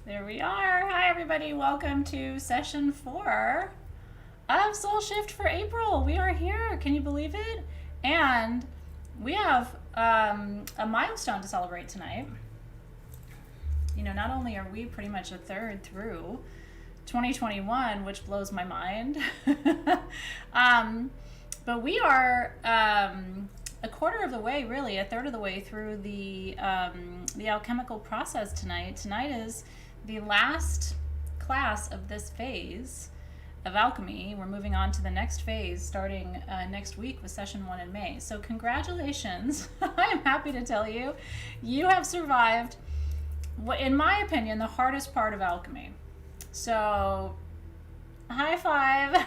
There we are. Hi, everybody. Welcome to session 4 of Soul Shift for April. We are here. Can you believe it? And we have a milestone to celebrate tonight. You know, not only are we pretty much a third through 2021, which blows my mind, but we are a quarter of the way, really, a third of the way through the alchemical process tonight. Tonight is the last class of this phase of alchemy. We're moving on to the next phase starting next week with session 1 in May. So congratulations. I am happy to tell you, you have survived, in my opinion, the hardest part of alchemy. So high five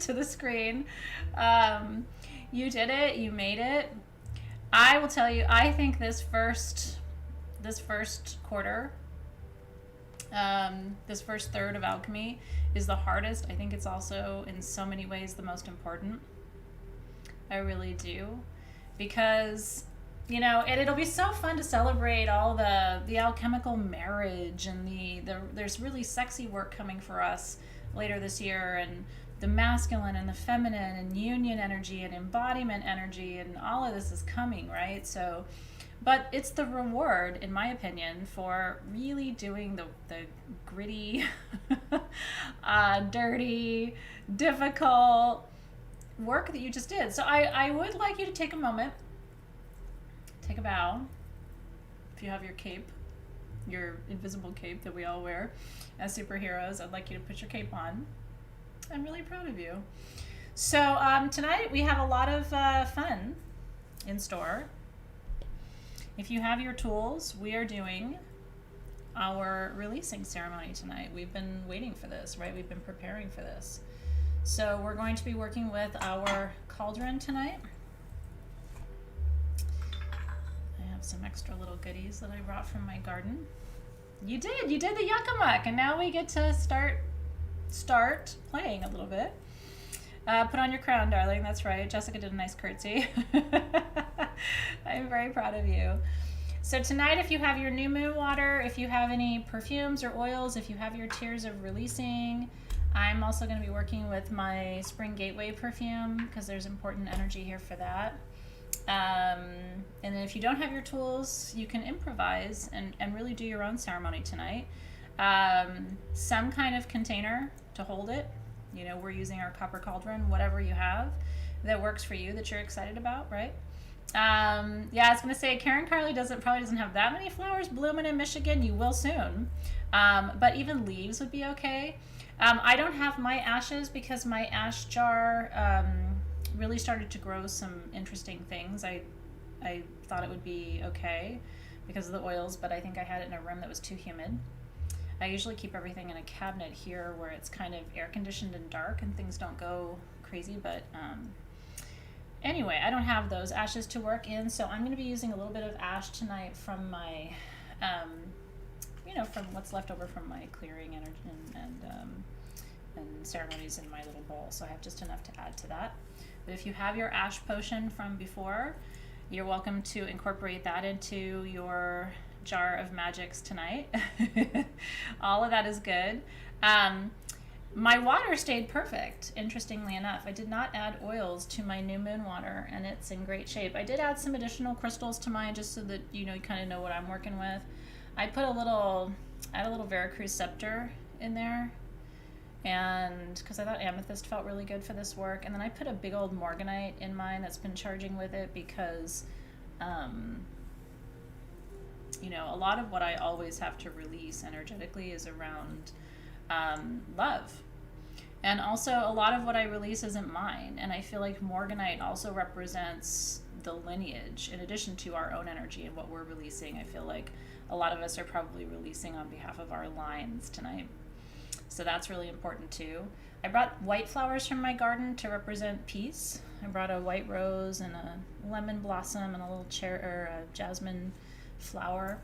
to the screen. You did it. You made it. I will tell you, I think this first quarter, this first third of alchemy is the hardest. I think it's also in so many ways the most important. I really do, because you know, and it'll be so fun to celebrate all the alchemical marriage and there's really sexy work coming for us later this year, and the masculine and the feminine and union energy and embodiment energy, and all of this is coming, right? So, but it's the reward, in my opinion, for really doing the gritty, dirty, difficult work that you just did. So I would like you to take a moment, take a bow. If you have your cape, your invisible cape that we all wear as superheroes, I'd like you to put your cape on. I'm really proud of you. So tonight we have a lot of fun in store. If you have your tools, we are doing our releasing ceremony tonight. We've been waiting for this, right? We've been preparing for this. So we're going to be working with our cauldron tonight. I have some extra little goodies that I brought from my garden. You did the yucca, and now we get to start playing a little bit. Put on your crown, darling. That's right. Jessica did a nice curtsy. I'm very proud of you. So tonight, if you have your new moon water, if you have any perfumes or oils, if you have your tears of releasing, I'm also going to be working with my Spring Gateway perfume, because there's important energy here for that. And then if you don't have your tools, you can improvise and really do your own ceremony tonight. Some kind of container to hold it. You know, we're using our copper cauldron, whatever you have that works for you, that you're excited about, right? Yeah, I was going to say, Karen Carly probably doesn't have that many flowers blooming in Michigan. You will soon. But even leaves would be okay. I don't have my ashes because my ash jar really started to grow some interesting things. I thought it would be okay because of the oils, but I think I had it in a room that was too humid. I usually keep everything in a cabinet here where it's kind of air conditioned and dark and things don't go crazy, but anyway, I don't have those ashes to work in, so I'm going to be using a little bit of ash tonight from my, from what's left over from my clearing energy and ceremonies in my little bowl, so I have just enough to add to that. But if you have your ash potion from before, you're welcome to incorporate that into your jar of magics tonight. All of that is good. My water stayed perfect, interestingly enough. I did not add oils to my new moon water, and it's in great shape. I did add some additional crystals to mine just so that you kind of know what I'm working with. I put a little Veracruz scepter in there, and because I thought amethyst felt really good for this work. And then I put a big old morganite in mine that's been charging with it because a lot of what I always have to release energetically is around love. And also a lot of what I release isn't mine. And I feel like morganite also represents the lineage in addition to our own energy and what we're releasing. I feel like a lot of us are probably releasing on behalf of our lines tonight. So that's really important too. I brought white flowers from my garden to represent peace. I brought a white rose and a lemon blossom and a little a jasmine flower.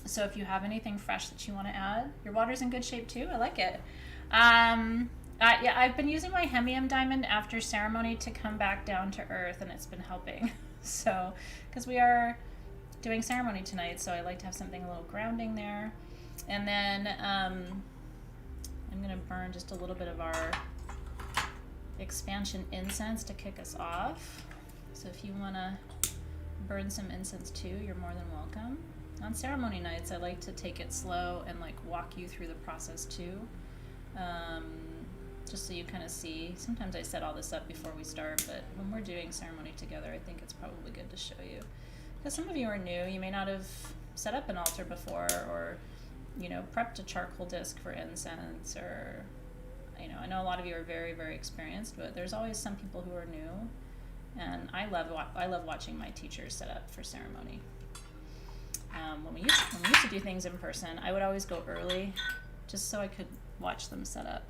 So if you have anything fresh that you want to add, your water's in good shape too. I like it. Yeah, I've been using my hemium diamond after ceremony to come back down to earth, and it's been helping. So, because we are doing ceremony tonight, so I like to have something a little grounding there. And then I'm going to burn just a little bit of our expansion incense to kick us off. So if you want to burn some incense too, you're more than welcome. On ceremony nights, I like to take it slow and like walk you through the process too. Just so you kind of see. Sometimes I set all this up before we start, but when we're doing ceremony together, I think it's probably good to show you. Because some of you are new, you may not have set up an altar before, or, you know, prepped a charcoal disc for incense, or, you know, I know a lot of you are very, very experienced, but there's always some people who are new, and I love watching my teachers set up for ceremony. When we used to do things in person, I would always go early, just so I could watch them set up.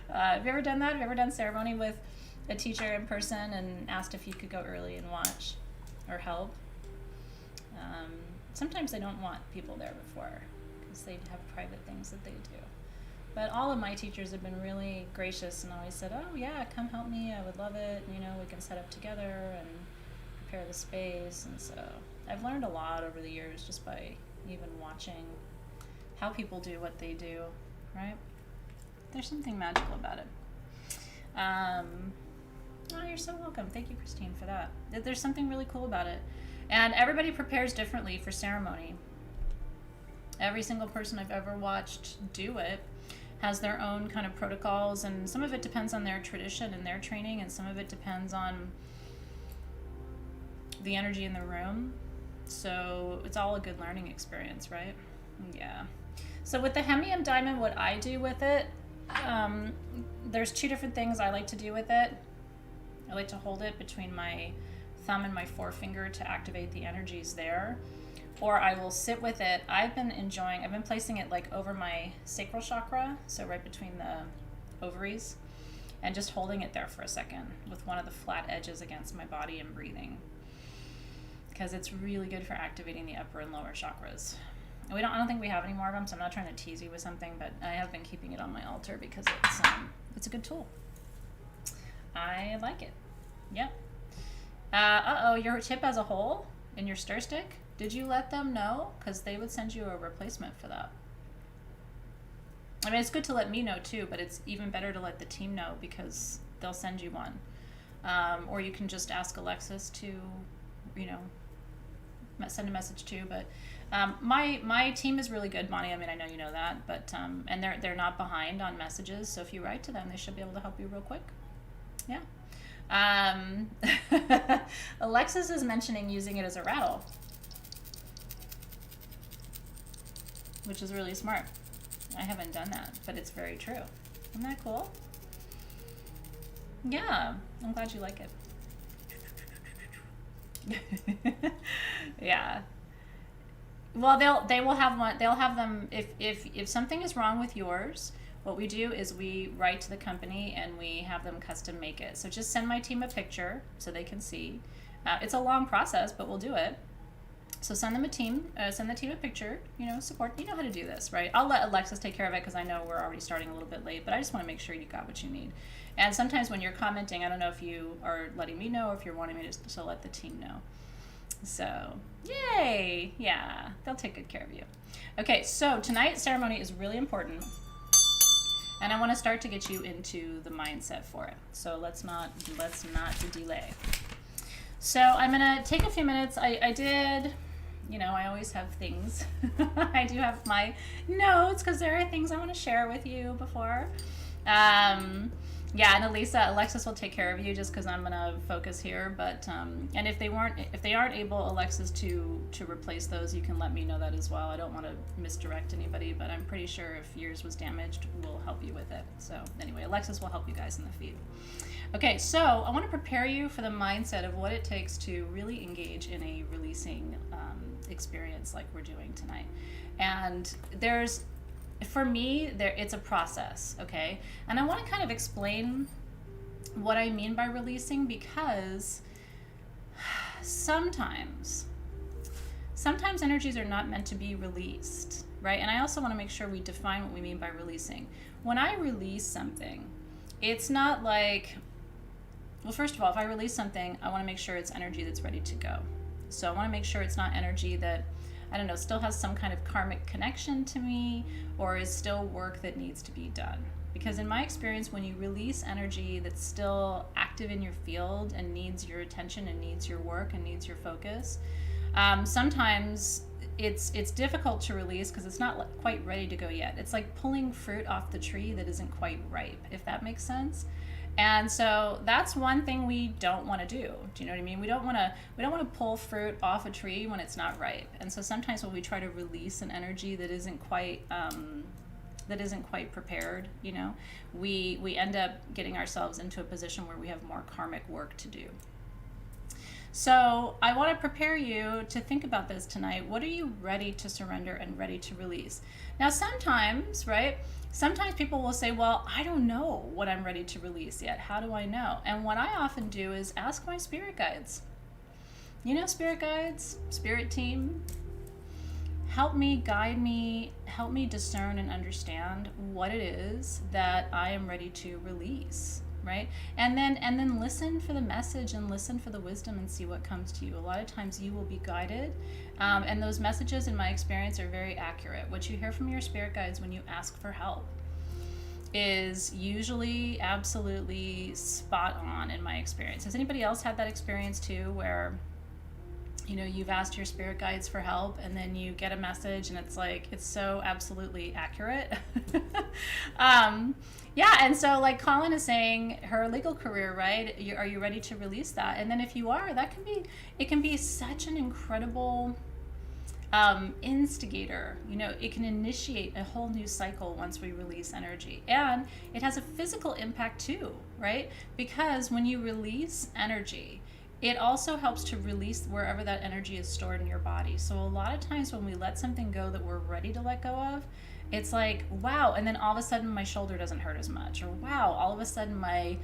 Have you ever done that? Have you ever done ceremony with a teacher in person and asked if you could go early and watch or help? Sometimes they don't want people there before because they have private things that they do. But all of my teachers have been really gracious and always said, oh yeah, come help me, I would love it. You know, we can set up together and prepare the space. And so I've learned a lot over the years just by even watching how people do what they do, right? There's something magical about it. Oh, you're so welcome. Thank you, Christine, for that. There's something really cool about it. And everybody prepares differently for ceremony. Every single person I've ever watched do it has their own kind of protocols, and some of it depends on their tradition and their training, and some of it depends on the energy in the room. So it's all a good learning experience, right? Yeah. So with the Hemium diamond, what I do with it, there's two different things I like to do with it. I like to hold it between my thumb and my forefinger to activate the energies there. Or I will sit with it. I've been placing it like over my sacral chakra, so right between the ovaries, and just holding it there for a second with one of the flat edges against my body and breathing. Because it's really good for activating the upper and lower chakras. I don't think we have any more of them, so I'm not trying to tease you with something, but I have been keeping it on my altar because it's a good tool. I like it. Yep. Your tip has a hole in your stir stick. Did you let them know? Because they would send you a replacement for that. I mean, it's good to let me know too, but it's even better to let the team know because they'll send you one. Or you can just ask Alexis to, you know, send a message too. But my team is really good, Bonnie. I mean, I know you know that, but and they're not behind on messages. So if you write to them, they should be able to help you real quick. Yeah. Alexis is mentioning using it as a rattle, which is really smart. I haven't done that, but it's very true. Isn't that cool? Yeah, I'm glad you like it. Yeah. Well, they will have one. They'll have them if something is wrong with yours. What we do is we write to the company and we have them custom make it. So just send my team a picture so they can see. It's a long process, but we'll do it. So send the team a picture, you know, support. You know how to do this, right? I'll let Alexis take care of it because I know we're already starting a little bit late, but I just want to make sure you got what you need. And sometimes when you're commenting, I don't know if you are letting me know or if you're wanting me to let the team know. So, yay! Yeah, they'll take good care of you. Okay, so tonight's ceremony is really important. And I want to start to get you into the mindset for it. So let's not delay. So I'm going to take a few minutes. I did, you know, I always have things. I do have my notes because there are things I want to share with you before. Yeah, and Alexis will take care of you just because I'm going to focus here. But and if they aren't able, Alexis, to replace those, you can let me know that as well. I don't want to misdirect anybody, but I'm pretty sure if yours was damaged, we'll help you with it. So anyway, Alexis will help you guys in the feed. Okay, so I want to prepare you for the mindset of what it takes to really engage in a releasing experience like we're doing tonight. And for me, it's a process, okay? And I want to kind of explain what I mean by releasing because sometimes energies are not meant to be released, right? And I also want to make sure we define what we mean by releasing. When I release something, it's not like, well, first of all, if I release something, I want to make sure it's energy that's ready to go. So I want to make sure it's not energy that I don't know, still has some kind of karmic connection to me, or is still work that needs to be done. Because in my experience, when you release energy that's still active in your field and needs your attention and needs your work and needs your focus, sometimes it's difficult to release because it's not quite ready to go yet. It's like pulling fruit off the tree that isn't quite ripe, if that makes sense. And so that's one thing we don't want to do. Do you know what I mean? We don't want to pull fruit off a tree when it's not ripe. And so sometimes when we try to release an energy that isn't quite prepared, you know, we end up getting ourselves into a position where we have more karmic work to do. So I want to prepare you to think about this tonight. What are you ready to surrender and ready to release? Now, sometimes, right? Sometimes people will say, well, I don't know what I'm ready to release yet. How do I know? And what I often do is ask my spirit guides. You know, spirit guides, spirit team, help me, guide me, help me discern and understand what it is that I am ready to release. Right? And then listen for the message and listen for the wisdom and see what comes to you. A lot of times you will be guided, and those messages, in my experience, are very accurate. What you hear from your spirit guides when you ask for help is usually absolutely spot on, in my experience. Has anybody else had that experience too, where, you know, you've asked your spirit guides for help and then you get a message and it's like, it's so absolutely accurate? Yeah, and so like Colin is saying, her legal career, right? Are you ready to release that? And then if you are, it can be such an incredible instigator. You know, it can initiate a whole new cycle once we release energy. And it has a physical impact too, right? Because when you release energy, it also helps to release wherever that energy is stored in your body. So a lot of times when we let something go that we're ready to let go of, it's like, wow, and then all of a sudden my shoulder doesn't hurt as much, or wow, all of a sudden my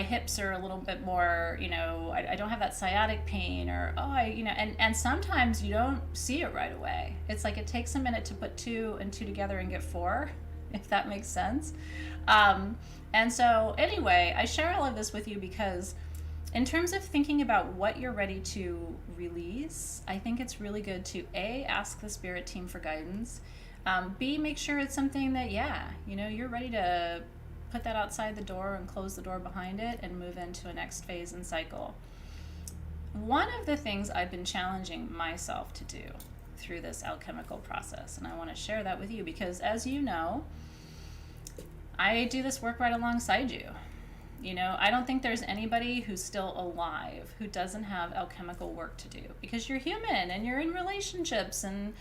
hips are a little bit more, you know, I don't have that sciatic pain, or and sometimes you don't see it right away. It's like it takes a minute to put 2 and 2 together and get 4, if that makes sense. And so anyway, I share all of this with you because in terms of thinking about what you're ready to release, I think it's really good to A, ask the spirit team for guidance, B, make sure it's something that, you're ready to put that outside the door and close the door behind it and move into a next phase and cycle. One of the things I've been challenging myself to do through this alchemical process, and I want to share that with you because, as you know, I do this work right alongside you. You know, I don't think there's anybody who's still alive who doesn't have alchemical work to do, because you're human and you're in relationships and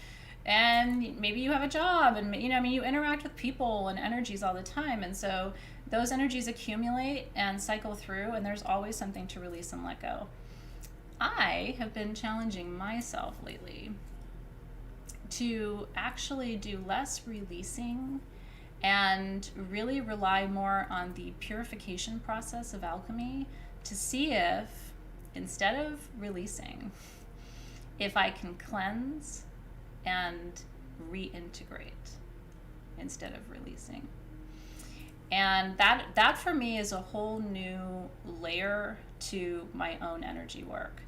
maybe you have a job and, you interact with people and energies all the time. And so those energies accumulate and cycle through, and there's always something to release and let go. I have been challenging myself lately to actually do less releasing and really rely more on the purification process of alchemy to see if, instead of releasing, if I can cleanse and reintegrate instead of releasing. And that for me is a whole new layer to my own energy work.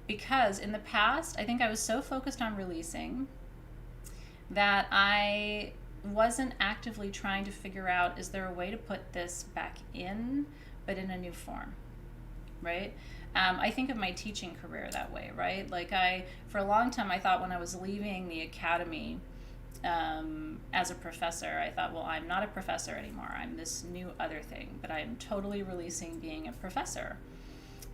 Because in the past, I think I was so focused on releasing that I wasn't actively trying to figure out, is there a way to put this back in, but in a new form, right? I think of my teaching career that way, right? Like for a long time, I thought when I was leaving the academy as a professor, I thought, well, I'm not a professor anymore. I'm this new other thing, but I'm totally releasing being a professor.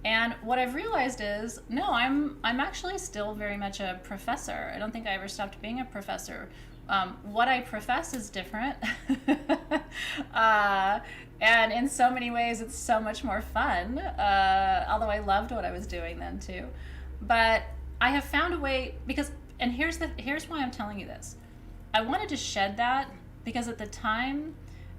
And what I've realized is, no, I'm actually still very much a professor. I don't think I ever stopped being a professor. What I profess is different. And in so many ways, it's so much more fun, although I loved what I was doing then too. But I have found a way, and here's why I'm telling you this. I wanted to shed that because at the time,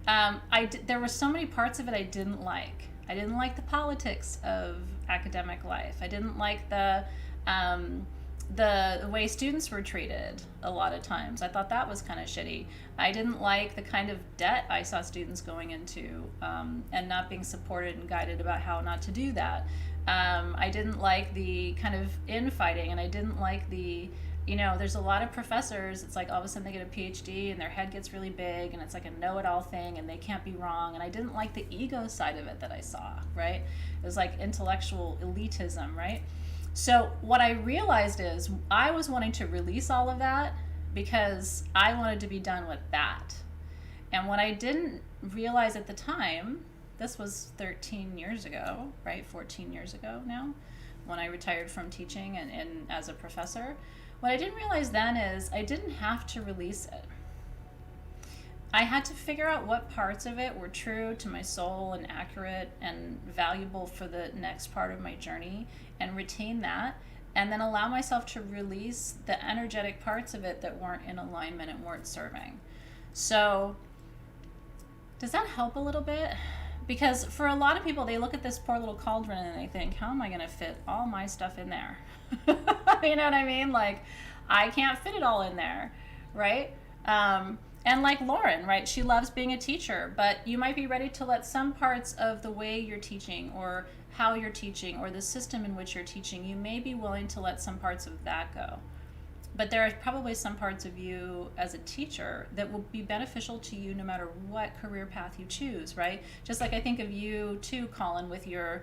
there were so many parts of it I didn't like. I didn't like the politics of academic life. I didn't like the way students were treated a lot of times. I thought that was kind of shitty. I didn't like the kind of debt I saw students going into and not being supported and guided about how not to do that. I didn't like the kind of infighting, and I didn't like the you know, there's a lot of professors, it's like all of a sudden they get a PhD and their head gets really big and it's like a know-it-all thing and they can't be wrong. And I didn't like the ego side of it that I saw, right? It was like intellectual elitism, right? So what I realized is I was wanting to release all of that because I wanted to be done with that. And what I didn't realize at the time, this was 13 years ago, right? 14 years ago now, when I retired from teaching and as a professor. What I didn't realize then is I didn't have to release it. I had to figure out what parts of it were true to my soul and accurate and valuable for the next part of my journey and retain that, and then allow myself to release the energetic parts of it that weren't in alignment and weren't serving. So does that help a little bit? Because for a lot of people, they look at this poor little cauldron and they think, how am I going to fit all my stuff in there? You know what I mean? Like, I can't fit it all in there, right? And like Lauren, right? She loves being a teacher, but you might be ready to let some parts of the way you're teaching or how you're teaching or the system in which you're teaching, you may be willing to let some parts of that go. But there are probably some parts of you as a teacher that will be beneficial to you no matter what career path you choose, right? Just like I think of you too, Colin, with your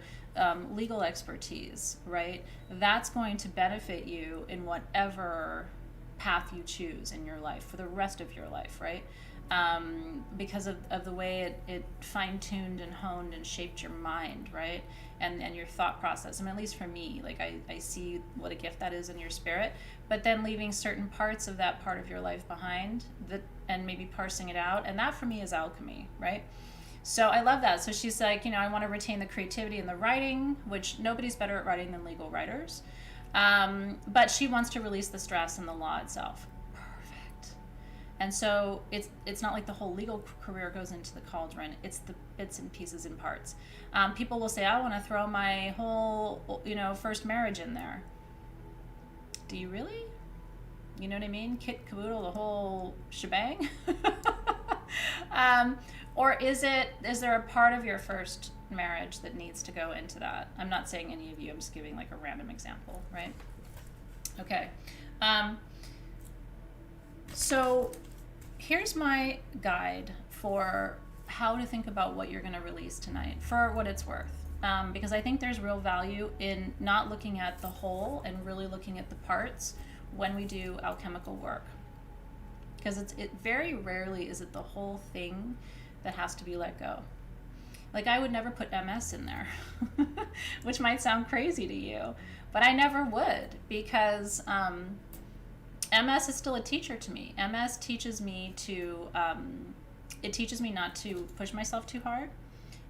legal expertise, right? That's going to benefit you in whatever path you choose in your life for the rest of your life, right? Because of the way it fine-tuned and honed and shaped your mind, right? And your thought process. I mean, at least for me, like I see what a gift that is in your spirit, but then leaving certain parts of that part of your life behind and maybe parsing it out. And that for me is alchemy, right? So I love that. So she's like, you know, I want to retain the creativity in the writing, which nobody's better at writing than legal writers. But she wants to release the stress and the law itself. Perfect. And so it's not like the whole legal career goes into the cauldron. It's the bits and pieces and parts. People will say, I want to throw my whole, you know, first marriage in there. Do you really? You know what I mean? Kit caboodle, the whole shebang? Or is there a part of your first marriage that needs to go into that? I'm not saying any of you, I'm just giving like a random example, right? Okay. So here's my guide for how to think about what you're going to release tonight for what it's worth. Because I think there's real value in not looking at the whole and really looking at the parts when we do alchemical work. Because it very rarely is it the whole thing that has to be let go. Like I would never put MS in there, which might sound crazy to you, but I never would because MS is still a teacher to me. MS teaches me it teaches me not to push myself too hard.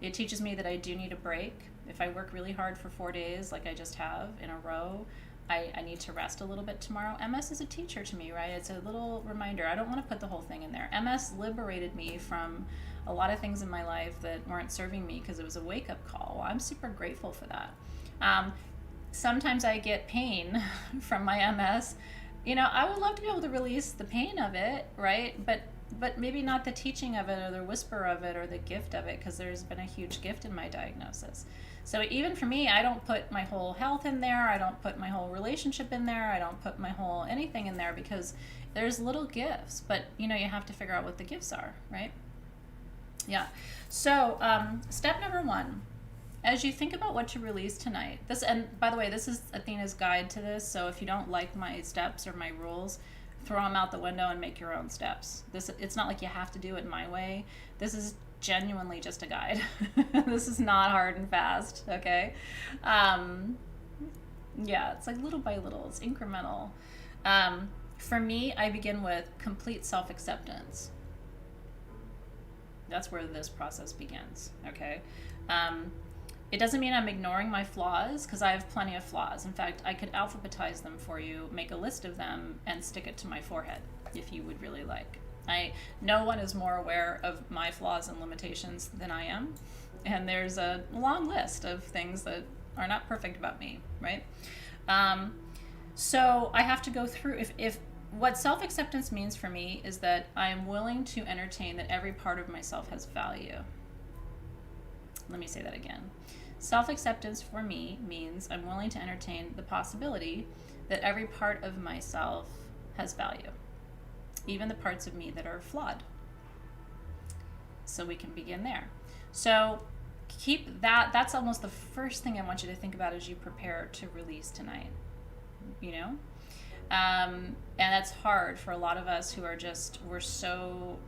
It teaches me that I do need a break. If I work really hard for 4 days, like I just have in a row, I need to rest a little bit tomorrow. MS is a teacher to me, right? It's a little reminder. I don't want to put the whole thing in there. MS liberated me from a lot of things in my life that weren't serving me because it was a wake-up call. Well, I'm super grateful for that. Sometimes I get pain from my MS. You know, I would love to be able to release the pain of it, right? But maybe not the teaching of it or the whisper of it or the gift of it, because there's been a huge gift in my diagnosis. So even for me, I don't put my whole health in there. I don't put my whole relationship in there. I don't put my whole anything in there because there's little gifts. But, you know, you have to figure out what the gifts are, right? Yeah. So step number 1, as you think about what to release tonight, and by the way, this is Athena's guide to this. So if you don't like my steps or my rules, throw them out the window and make your own steps. It's not like you have to do it my way. This is genuinely just a guide. This is not hard and fast, okay? Yeah, it's like little by little, it's incremental. For me, I begin with complete self-acceptance. That's where this process begins, okay? It doesn't mean I'm ignoring my flaws, because I have plenty of flaws. In fact, I could alphabetize them for you, make a list of them, and stick it to my forehead, if you would really like. No one is more aware of my flaws and limitations than I am, and there's a long list of things that are not perfect about me, right? So I have to go through, if what self-acceptance means for me is that I am willing to entertain that every part of myself has value. Let me say that again. Self-acceptance for me means I'm willing to entertain the possibility that every part of myself has value, even the parts of me that are flawed. So we can begin there. So keep that. That's almost the first thing I want you to think about as you prepare to release tonight. You know? And that's hard for a lot of us who are we're so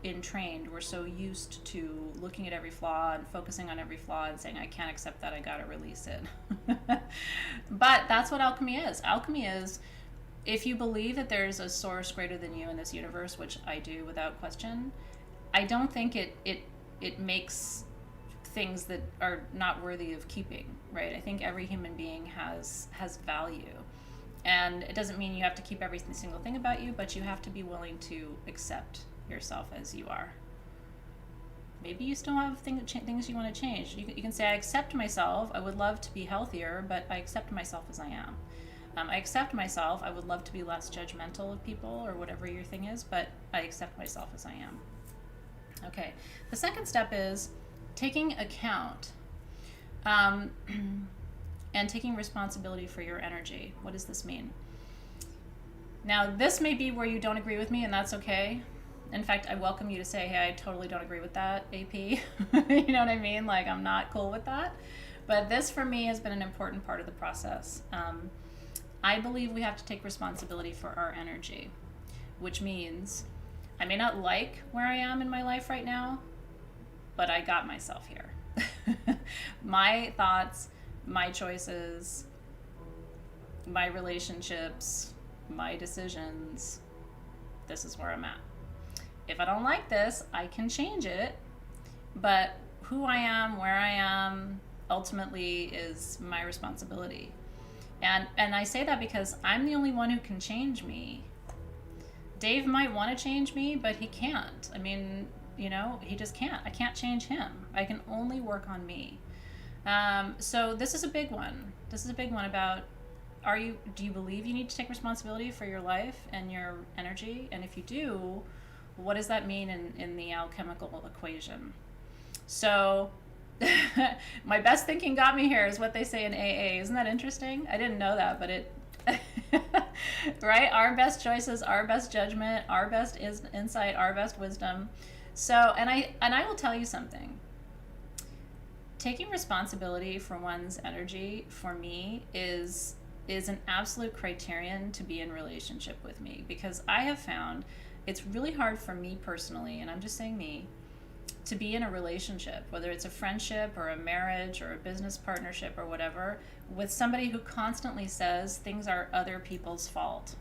entrained, we're so used to looking at every flaw and focusing on every flaw and saying, I can't accept that, I gotta release it. But that's what alchemy is. Alchemy is, if you believe that there's a source greater than you in this universe, which I do without question, I don't think it makes things that are not worthy of keeping, right? I think every human being has value. And it doesn't mean you have to keep every single thing about you, but you have to be willing to accept yourself as you are. Maybe you still have things you want to change. You can say, I accept myself. I would love to be healthier, but I accept myself as I am. I accept myself. I would love to be less judgmental of people or whatever your thing is, but I accept myself as I am. Okay. The second step is taking account and taking responsibility for your energy. What does this mean? Now, this may be where you don't agree with me, and that's okay. In fact, I welcome you to say, hey, I totally don't agree with that, AP. You know what I mean? Like, I'm not cool with that. But this, for me, has been an important part of the process. I believe we have to take responsibility for our energy, which means I may not like where I am in my life right now, but I got myself here. My thoughts, my choices, my relationships, my decisions, this is where I'm at. If I don't like this, I can change it, but who I am, where I am, ultimately is my responsibility. And I say that because I'm the only one who can change me. Dave might want to change me, but he can't. I mean, you know, he just can't. I can't change him. I can only work on me. So this is a big one. This is a big one about, do you believe you need to take responsibility for your life and your energy? And if you do, what does that mean in the alchemical equation? So my best thinking got me here is what they say in AA. Isn't that interesting? I didn't know that, but it, right? Our best choices, our best judgment, our best insight, our best wisdom. So, and I will tell you something. Taking responsibility for one's energy, for me, is an absolute criterion to be in relationship with me, because I have found it's really hard for me personally, and I'm just saying me, to be in a relationship, whether it's a friendship or a marriage or a business partnership or whatever, with somebody who constantly says things are other people's fault.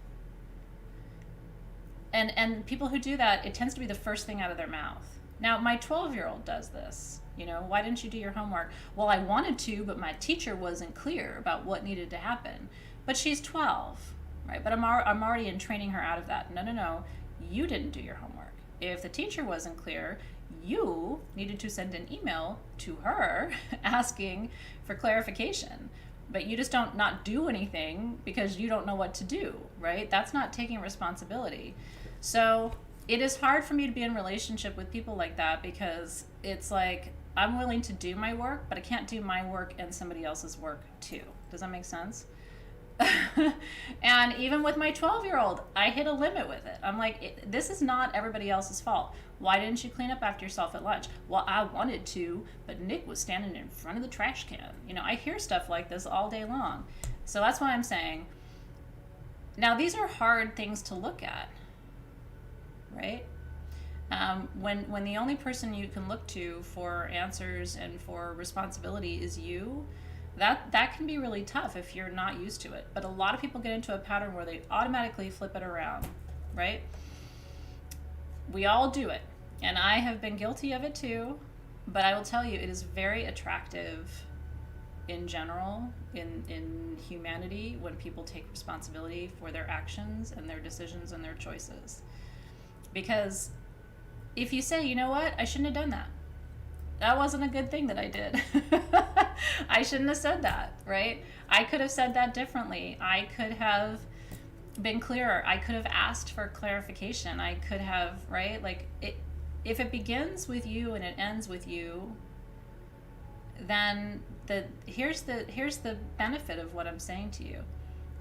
And people who do that, it tends to be the first thing out of their mouth. Now, my 12-year-old does this. You know, why didn't you do your homework? Well, I wanted to, but my teacher wasn't clear about what needed to happen. But she's 12, right? But I'm already in training her out of that. No. You didn't do your homework. If the teacher wasn't clear, you needed to send an email to her asking for clarification. But you just don't not do anything because you don't know what to do, right? That's not taking responsibility. So it is hard for me to be in relationship with people like that, because it's like I'm willing to do my work, but I can't do my work and somebody else's work too. Does that make sense? And even with my 12-year-old, I hit a limit with it. I'm like, this is not everybody else's fault. Why didn't you clean up after yourself at lunch? Well, I wanted to, but Nick was standing in front of the trash can. You know, I hear stuff like this all day long. So that's why I'm saying, now these are hard things to look at, right? When the only person you can look to for answers and for responsibility is you, that can be really tough if you're not used to it. But a lot of people get into a pattern where they automatically flip it around, right? We all do it, and I have been guilty of it too, but I will tell you, it is very attractive in general, in humanity, when people take responsibility for their actions and their decisions and their choices. Because if you say, you know what, I shouldn't have done that. That wasn't a good thing that I did. I shouldn't have said that, right? I could have said that differently. I could have been clearer. I could have asked for clarification. I could have, right? Like, if it begins with you and it ends with you, then here's the benefit of what I'm saying to you.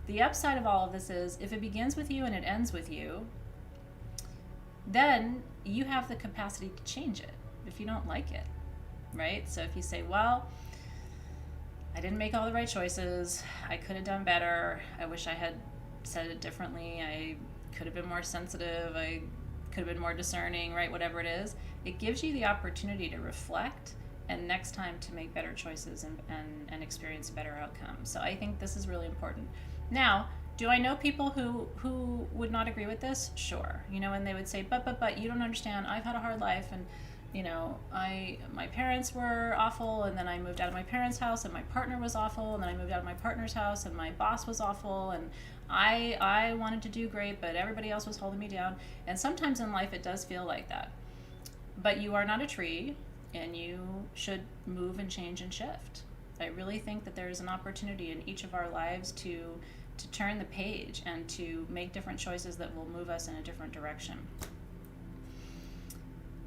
The upside of all of this is if it begins with you and it ends with you, then you have the capacity to change it if you don't like it, right? So if you say, well, I didn't make all the right choices, I could have done better, I wish I had said it differently, I could have been more sensitive, I could have been more discerning, right? Whatever it is, it gives you the opportunity to reflect and next time to make better choices and experience a better outcome. So I think this is really important. Now, do I know people who would not agree with this? Sure. And they would say, but you don't understand. I've had a hard life, and my parents were awful, and then I moved out of my parents' house, and my partner was awful, and then I moved out of my partner's house, and my boss was awful, and I wanted to do great, but everybody else was holding me down. And sometimes in life it does feel like that. But you are not a tree, and you should move and change and shift. I really think that there is an opportunity in each of our lives to turn the page and to make different choices that will move us in a different direction.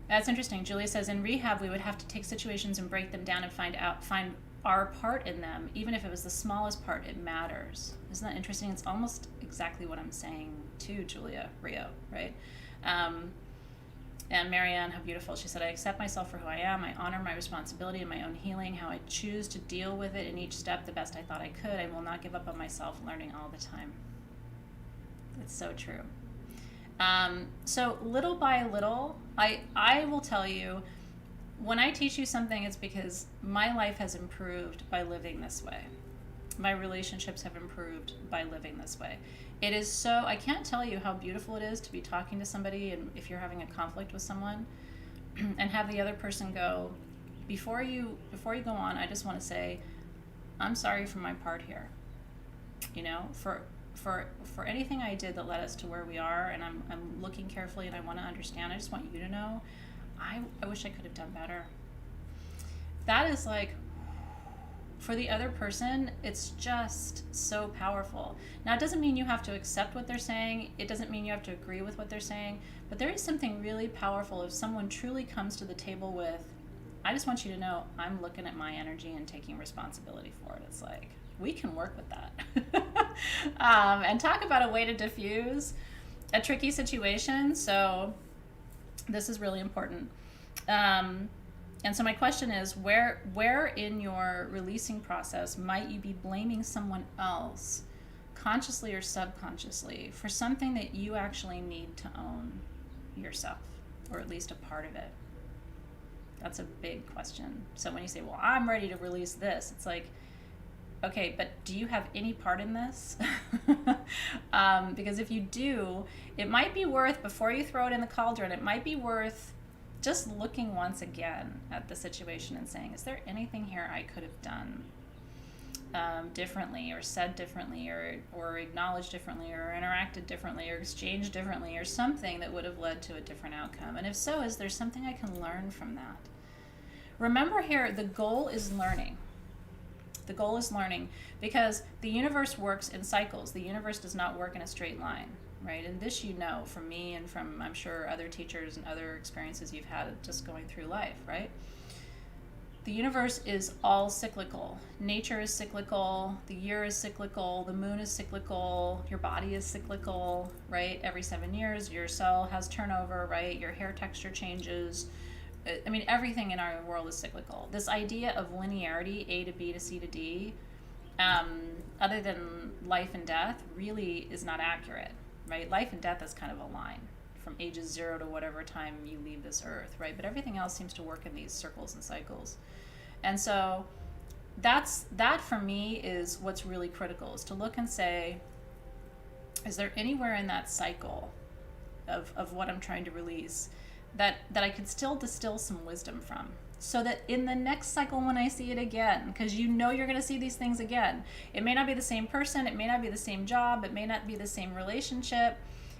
That's interesting. Julia says, in rehab, we would have to take situations and break them down and find our part in them. Even if it was the smallest part, it matters. Isn't that interesting? It's almost exactly what I'm saying too, Julia Rio, right? And Marianne, how beautiful. She said, I accept myself for who I am. I honor my responsibility in my own healing, how I choose to deal with it in each step the best I thought I could. I will not give up on myself, learning all the time. It's so true. So little by little, I will tell you, when I teach you something, it's because my life has improved by living this way. My relationships have improved by living this way. It is so, I can't tell you how beautiful it is to be talking to somebody, and if you're having a conflict with someone, and have the other person go, before you go on, I just want to say, I'm sorry for my part here. For anything I did that led us to where we are, and I'm looking carefully and I want to understand, I just want you to know, I wish I could have done better. That is like, for the other person, it's just so powerful. Now, it doesn't mean you have to accept what they're saying. It doesn't mean you have to agree with what they're saying. But there is something really powerful if someone truly comes to the table with, I just want you to know I'm looking at my energy and taking responsibility for it. It's like, we can work with that. And talk about a way to diffuse a tricky situation. So this is really important. And so my question is, where in your releasing process might you be blaming someone else, consciously or subconsciously, for something that you actually need to own yourself, or at least a part of it? That's a big question. So when you say, well, I'm ready to release this, it's like, okay, but do you have any part in this? Because if you do, it might be worth, before you throw it in the cauldron, it might be worth just looking once again at the situation and saying, is there anything here I could have done differently, or said differently, or acknowledged differently, or interacted differently, or exchanged differently, or something that would have led to a different outcome? And if so, is there something I can learn from that? Remember here, the goal is learning. The goal is learning, because the universe works in cycles. The universe does not work in a straight line, right? And this you know from me and from, I'm sure, other teachers and other experiences you've had just going through life, right? The universe is all cyclical. Nature is cyclical. The year is cyclical. The moon is cyclical. Your body is cyclical, right? Every 7 years, your cell has turnover, right? Your hair texture changes. I mean, everything in our world is cyclical. This idea of linearity, A to B to C to D, other than life and death, really is not accurate, right? Life and death is kind of a line from ages 0 to whatever time you leave this earth, right? But everything else seems to work in these circles and cycles. And so that for me is what's really critical, is to look and say, is there anywhere in that cycle of what I'm trying to release that I could still distill some wisdom from, so that in the next cycle when I see it again, because you know you're going to see these things again. It may not be the same person, it may not be the same job, it may not be the same relationship.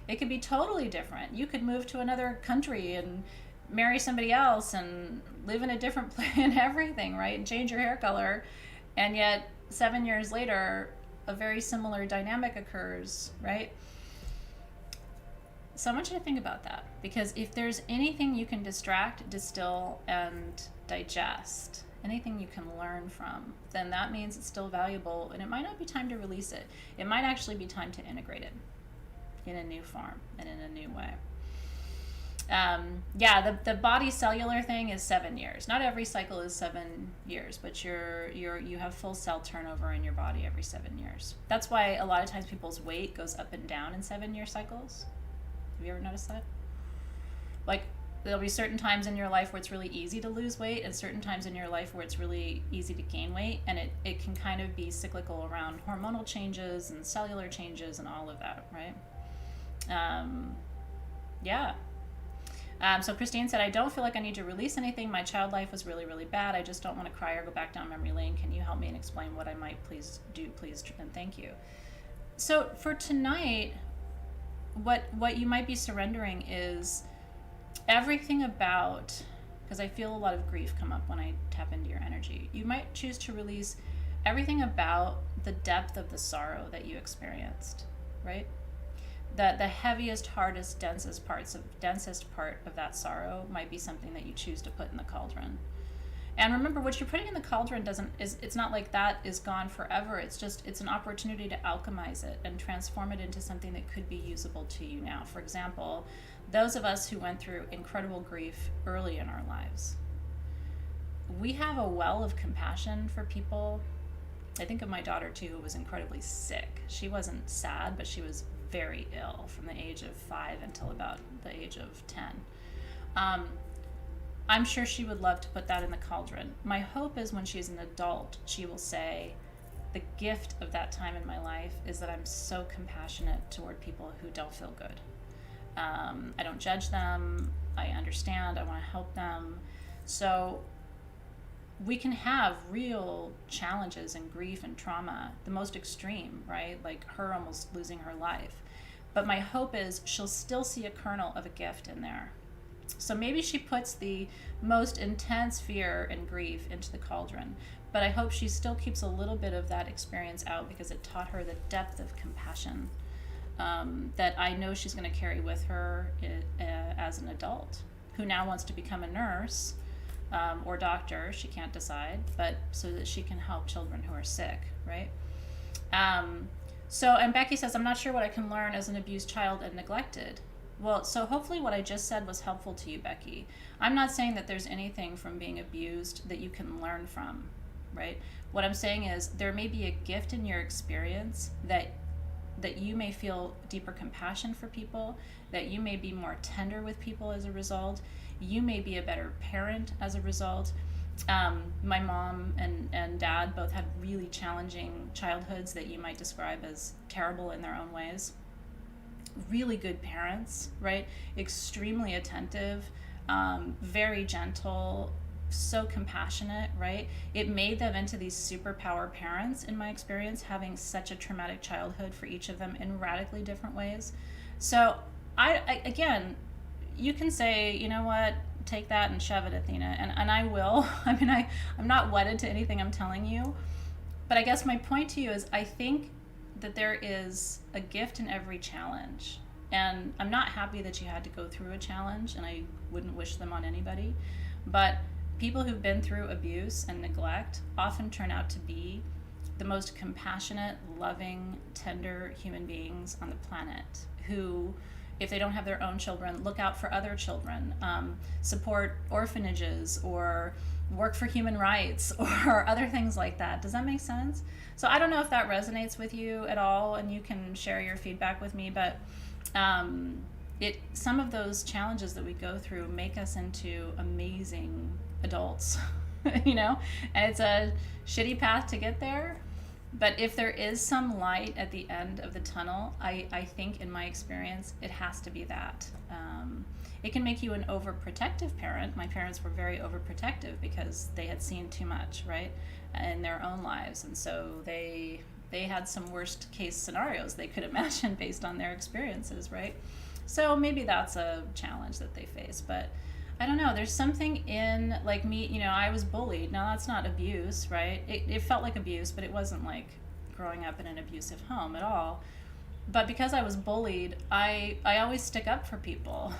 It could be totally different. You could move to another country and marry somebody else and live in a different place and everything, right? And change your hair color. And yet 7 years later, a very similar dynamic occurs, right? So I want you to think about that, because if there's anything you can distract, distill, and digest anything you can learn from, then that means it's still valuable, and it might not be time to release it. It might actually be time to integrate it in a new form and in a new way. The body cellular thing is 7 years. Not every cycle is 7 years, but you have full cell turnover in your body every 7 years. That's why a lot of times people's weight goes up and down in 7-year cycles. Have you ever noticed that? Like, there'll be certain times in your life where it's really easy to lose weight, and certain times in your life where it's really easy to gain weight, and it can kind of be cyclical around hormonal changes and cellular changes and all of that, right? So Christine said, I don't feel like I need to release anything. My child life was really, really bad. I just don't want to cry or go back down memory lane. Can you help me and explain what I might please do, please, and thank you. So for tonight, what you might be surrendering is everything about, because I feel a lot of grief come up when I tap into your energy. You might choose to release everything about the depth of the sorrow that you experienced, right? That the heaviest, hardest, densest part of that sorrow might be something that you choose to put in the cauldron. And remember, what you're putting in the cauldron it's not like that is gone forever. It's an opportunity to alchemize it and transform it into something that could be usable to you now. For example, those of us who went through incredible grief early in our lives, we have a well of compassion for people. I think of my daughter too, who was incredibly sick. She wasn't sad, but she was very ill from the age of 5 until about the age of 10. I'm sure she would love to put that in the cauldron. My hope is when she's an adult, she will say, the gift of that time in my life is that I'm so compassionate toward people who don't feel good. I don't judge them. I understand. I want to help them. So we can have real challenges and grief and trauma, the most extreme, right? Like her almost losing her life. But my hope is she'll still see a kernel of a gift in there. So maybe she puts the most intense fear and grief into the cauldron, but I hope she still keeps a little bit of that experience out because it taught her the depth of compassion that I know she's going to carry with her as an adult who now wants to become a nurse or doctor. She can't decide, but so that she can help children who are sick, right? And Becky says, I'm not sure what I can learn as an abused child and neglected. Well, so hopefully what I just said was helpful to you, Becky. I'm not saying that there's anything from being abused that you can learn from, right? What I'm saying is there may be a gift in your experience that you may feel deeper compassion for people, that you may be more tender with people as a result. You may be a better parent as a result. My mom and dad both had really challenging childhoods that you might describe as terrible in their own ways. Really good parents, right? Extremely attentive, very gentle, so compassionate, right? It made them into these superpower parents, in my experience, having such a traumatic childhood for each of them in radically different ways. So I again, you can say, you know what, take that and shove it, Athena, and I will. I mean, I'm not wedded to anything I'm telling you, but I guess my point to you is I think that there is a gift in every challenge. And I'm not happy that you had to go through a challenge, and I wouldn't wish them on anybody. But people who've been through abuse and neglect often turn out to be the most compassionate, loving, tender human beings on the planet who, if they don't have their own children, look out for other children, support orphanages, or work for human rights, or other things like that. Does that make sense? So I don't know if that resonates with you at all, and you can share your feedback with me, but some of those challenges that we go through make us into amazing adults, you know, and it's a shitty path to get there. But if there is some light at the end of the tunnel, I think in my experience, it has to be that. It can make you an overprotective parent. My parents were very overprotective because they had seen too much, right, in their own lives. And so they had some worst case scenarios they could imagine based on their experiences, right? So maybe that's a challenge that they face. But I don't know, there's something in, like me, you know, I was bullied. Now that's not abuse, right? It felt like abuse, but it wasn't like growing up in an abusive home at all. but because I was bullied, I always stick up for people,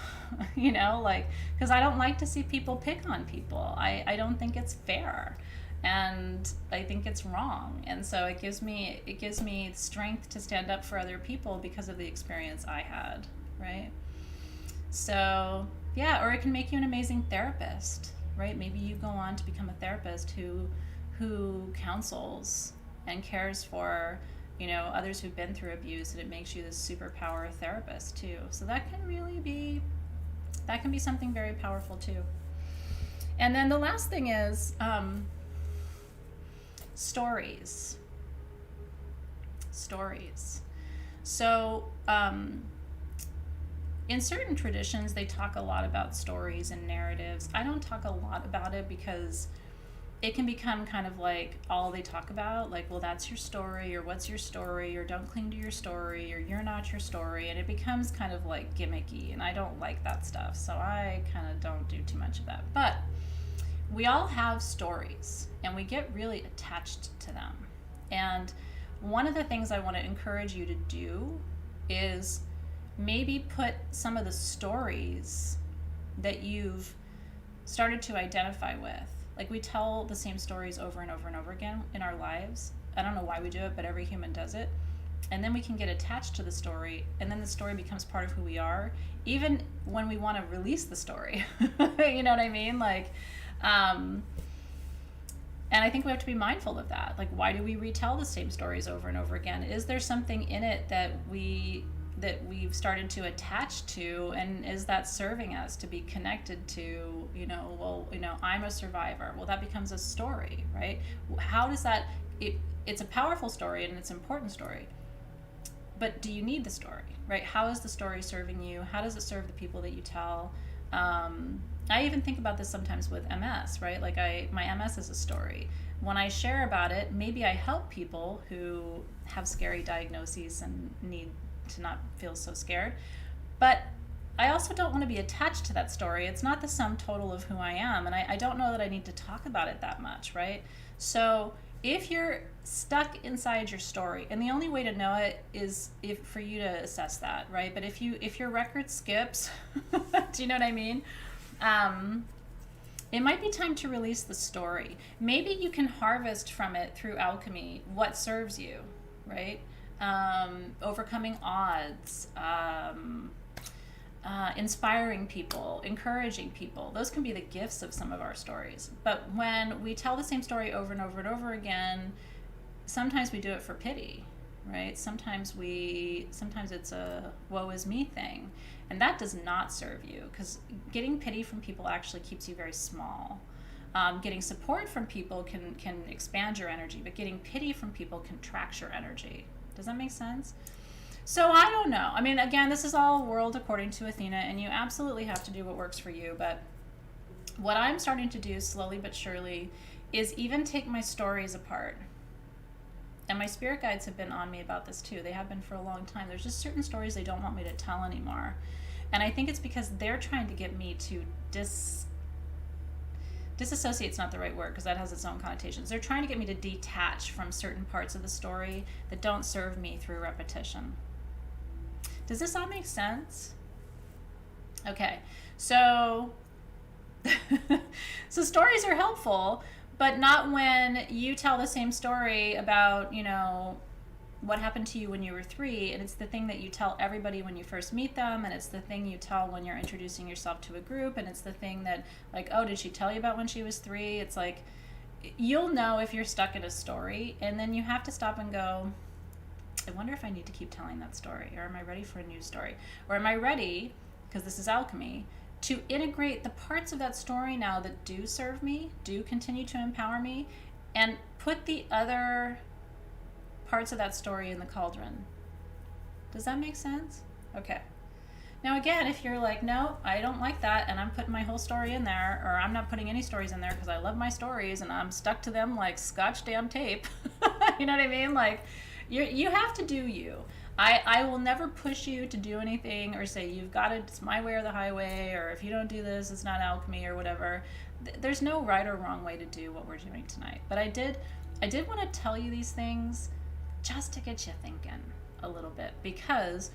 like, because I don't like to see people pick on people. I don't think it's fair, and I think it's wrong. And so it gives me strength to stand up for other people because of the experience I had, right? So yeah, or it can make you an amazing therapist, right? Maybe you go on to become a therapist who counsels and cares for others who've been through abuse, and it makes you this superpower therapist too. So that can be something very powerful too. And then the last thing is stories. So in certain traditions, they talk a lot about stories and narratives. I don't talk a lot about it because it can become kind of like all they talk about, like, well, that's your story, or what's your story, or don't cling to your story, or you're not your story. And it becomes kind of like gimmicky, and I don't like that stuff. So I kind of don't do too much of that. But we all have stories, and we get really attached to them. And one of the things I want to encourage you to do is maybe put some of the stories that you've started to identify with. Like, we tell the same stories over and over and over again in our lives. I don't know why we do it, but every human does it. And then we can get attached to the story, and then the story becomes part of who we are, even when we want to release the story. You know what I mean? Like, and I think we have to be mindful of that. Like, why do we retell the same stories over and over again? Is there something in it that we've started to attach to, and is that serving us to be connected to, I'm a survivor? Well, that becomes a story, right? How does that, it's a powerful story and it's an important story, but do you need the story, right? How is the story serving you? How does it serve the people that you tell? I even think about this sometimes with MS, right? Like, my MS is a story. When I share about it, maybe I help people who have scary diagnoses and need to not feel so scared. But I also don't want to be attached to that story. It's not the sum total of who I am, and I don't know that I need to talk about it that much, right? So if you're stuck inside your story, and the only way to know it is for you to assess that, right? But if your record skips, do you know what I mean? It might be time to release the story. Maybe you can harvest from it through alchemy what serves you, right? Overcoming odds, inspiring people, encouraging people. Those can be the gifts of some of our stories. But when we tell the same story over and over and over again, sometimes we do it for pity, right? Sometimes it's a woe is me thing, and that does not serve you, because getting pity from people actually keeps you very small. Getting support from people can expand your energy, but getting pity from people contracts your energy. Does that make sense? So I don't know. I mean, again, this is all world according to Athena, and you absolutely have to do what works for you. But what I'm starting to do slowly but surely is even take my stories apart. And my spirit guides have been on me about this too. They have been for a long time. There's just certain stories they don't want me to tell anymore. And I think it's because they're trying to get me to disassociate's not the right word, because that has its own connotations. They're trying to get me to detach from certain parts of the story that don't serve me through repetition. Does this all make sense? Okay, so so stories are helpful, but not when you tell the same story about, what happened to you when you were 3, and it's the thing that you tell everybody when you first meet them, and it's the thing you tell when you're introducing yourself to a group, and it's the thing that, like, oh, did she tell you about when she was 3? It's like, you'll know if you're stuck in a story, and then you have to stop and go, I wonder if I need to keep telling that story, or am I ready for a new story? Or am I ready, because this is alchemy, to integrate the parts of that story now that do serve me, do continue to empower me, and put the other parts of that story in the cauldron. Does that make sense? Okay. Now again, if you're like, no, I don't like that, and I'm putting my whole story in there, or I'm not putting any stories in there because I love my stories and I'm stuck to them like scotch damn tape. You know what I mean? Like, you have to do you. I will never push you to do anything or say you've got it, it's my way or the highway, or if you don't do this, it's not alchemy or whatever. There's no right or wrong way to do what we're doing tonight. But I did want to tell you these things just to get you thinking a little bit, because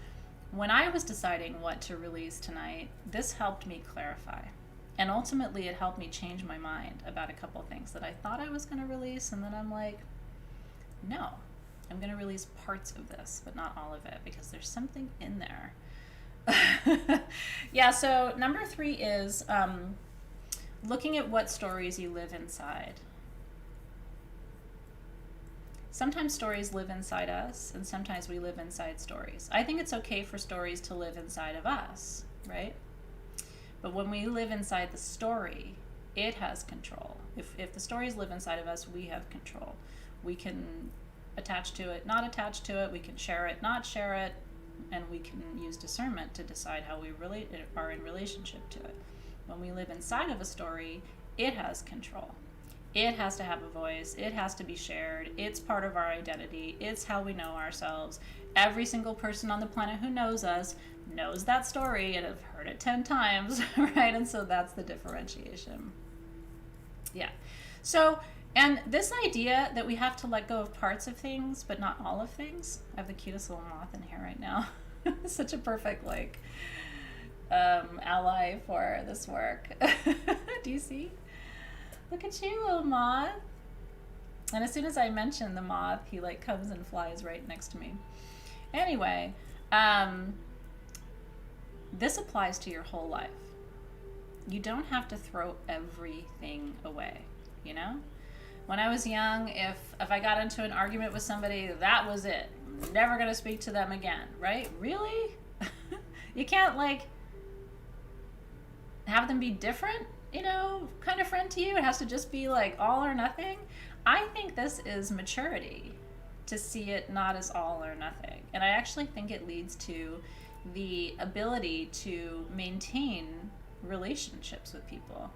when I was deciding what to release tonight, this helped me clarify. And ultimately, it helped me change my mind about a couple things that I thought I was going to release. And then I'm like, no, I'm going to release parts of this, but not all of it, because there's something in there. Yeah, so number 3 is looking at what stories you live inside. Sometimes stories live inside us, and sometimes we live inside stories. I think it's okay for stories to live inside of us, right? But when we live inside the story, it has control. If the stories live inside of us, we have control. We can attach to it, not attach to it. We can share it, not share it. And we can use discernment to decide how we really are in relationship to it. When we live inside of a story, it has control. It has to have a voice. It has to be shared. It's part of our identity. It's how we know ourselves. Every single person on the planet who knows us knows that story and have heard it 10 times, right? And so that's the differentiation. Yeah. So, and this idea that we have to let go of parts of things, but not all of things. I have the cutest little moth in here right now. Such a perfect, like, ally for this work. Do you see? Look at you, little moth. And as soon as I mention the moth, he like comes and flies right next to me. Anyway, this applies to your whole life. You don't have to throw everything away, you know? When I was young, if I got into an argument with somebody, that was it. Never going to speak to them again, right? Really? You can't, like, have them be different, you know, kind of friend to you. It has to just be, like, all or nothing. I think this is maturity, to see it not as all or nothing. And I actually think it leads to the ability to maintain relationships with people.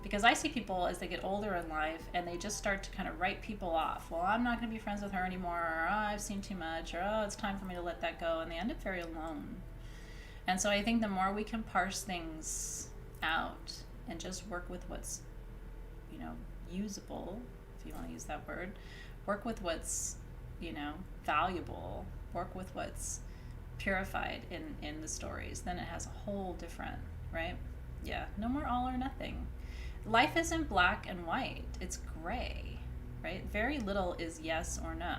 Because I see people as they get older in life and they just start to kind of write people off. Well, I'm not going to be friends with her anymore, or oh, I've seen too much, or oh, it's time for me to let that go, and they end up very alone. And so I think the more we can parse things out and just work with what's, you know, usable, if you want to use that word, work with what's, you know, valuable, work with what's purified in the stories, then it has a whole different, right? Yeah, no more all or nothing. Life isn't black and white, it's gray, right? Very little is yes or no.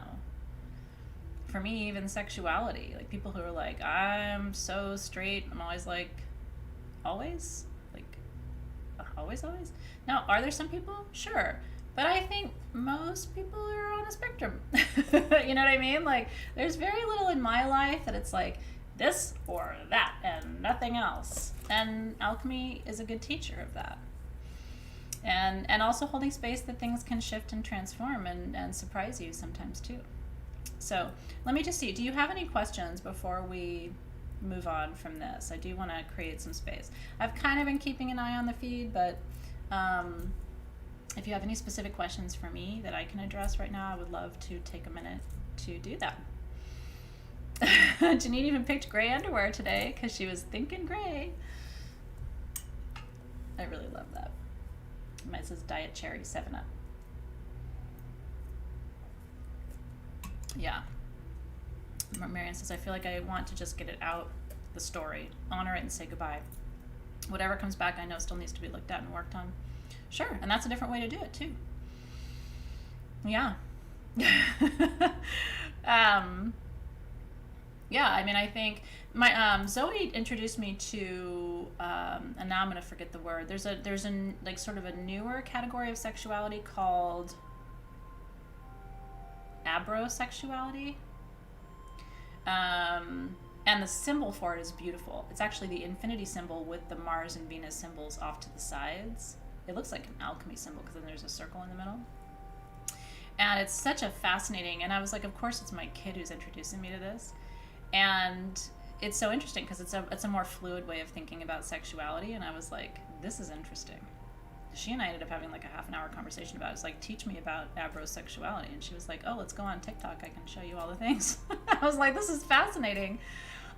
For me, even sexuality, like people who are like, I'm so straight, I'm always like, always? Like, always? Now, are there some people? Sure. But I think most people are on a spectrum. You know what I mean? Like, there's very little in my life that it's like this or that and nothing else. And alchemy is a good teacher of that. And also holding space that things can shift and transform and surprise you sometimes too. So let me just see, do you have any questions before we move on from this? I do want to create some space. I've kind of been keeping an eye on the feed, but if you have any specific questions for me that I can address right now, I would love to take a minute to do that. Janine even picked gray underwear today because she was thinking gray. I really love that. Mine says Diet Cherry 7-Up. Yeah. Marianne says, I feel like I want to just get it out, the story, honor it and say goodbye. Whatever comes back, I know still needs to be looked at and worked on. Sure, and that's a different way to do it too. Yeah. Yeah, I mean, I think my Zoe introduced me to, and now I'm gonna forget the word. There's a like sort of a newer category of sexuality called abrosexuality. And the symbol for it is beautiful. It's actually the infinity symbol with the Mars and Venus symbols off to the sides. It looks like an alchemy symbol because then there's a circle in the middle. And it's such a fascinating, and I was like, of course it's my kid who's introducing me to this. And it's so interesting because it's a more fluid way of thinking about sexuality, and I was like, this is interesting. She and I ended up having like a half an hour conversation about it. It's like, teach me about abrosexuality. And she was like, oh, let's go on TikTok. I can show you all the things. I was like, this is fascinating.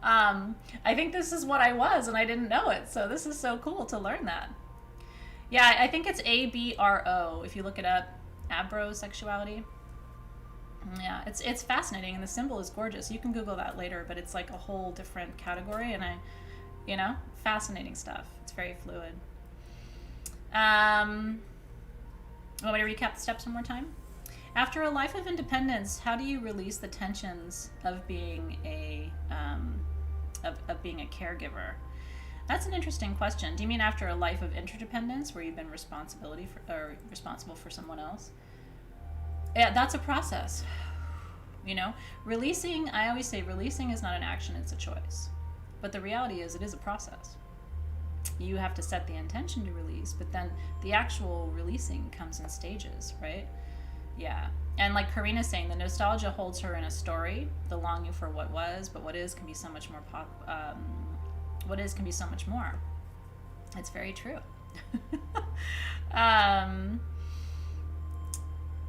I think this is what I was, and I didn't know it. So this is so cool to learn that. Yeah, I think it's ABRO, if you look it up, abrosexuality. Yeah, it's fascinating, and the symbol is gorgeous. You can Google that later, but it's like a whole different category, and fascinating stuff. It's very fluid. Want me to recap the steps one more time? After a life of independence, how do you release the tensions of being of being a caregiver? That's an interesting question. Do you mean after a life of interdependence, where you've been responsible for someone else? Yeah, that's a process. Releasing. I always say releasing is not an action; it's a choice. But the reality is, it is a process. You have to set the intention to release, but then the actual releasing comes in stages, right? Yeah. And like Karina's saying, the nostalgia holds her in a story, the longing for what was, but what is can be so much more what is can be so much more. It's very true.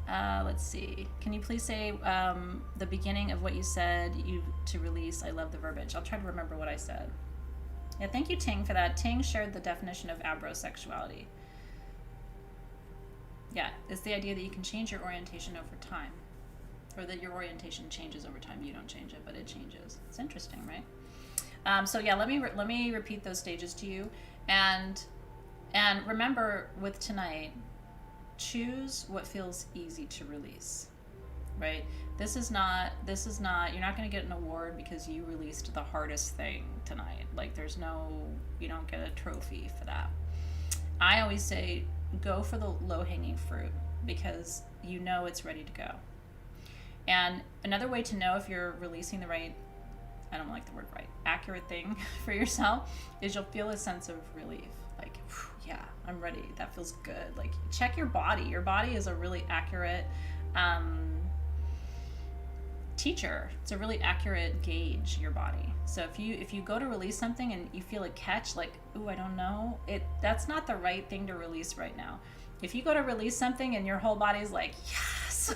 Let's see. Can you please say the beginning of what you said to release? I love the verbiage. I'll try to remember what I said. Yeah, thank you, Ting, for that. Ting shared the definition of abrosexuality. Yeah, it's the idea that you can change your orientation over time, or that your orientation changes over time. You don't change it, but it changes. It's interesting, right? So yeah, let me repeat those stages to you, and remember with tonight, choose what feels easy to release. Right? This is not, you're not going to get an award because you released the hardest thing tonight. Like, you don't get a trophy for that. I always say, go for the low-hanging fruit because it's ready to go. And another way to know if you're releasing the right, I don't like the word right, accurate thing for yourself is you'll feel a sense of relief. Like, yeah, I'm ready. That feels good. Like, check your body. Your body is a really accurate teacher. It's a really accurate gauge, your body. So if you go to release something and you feel a catch, like, ooh, I don't know, that's not the right thing to release right now. If you go to release something and your whole body's like, yes,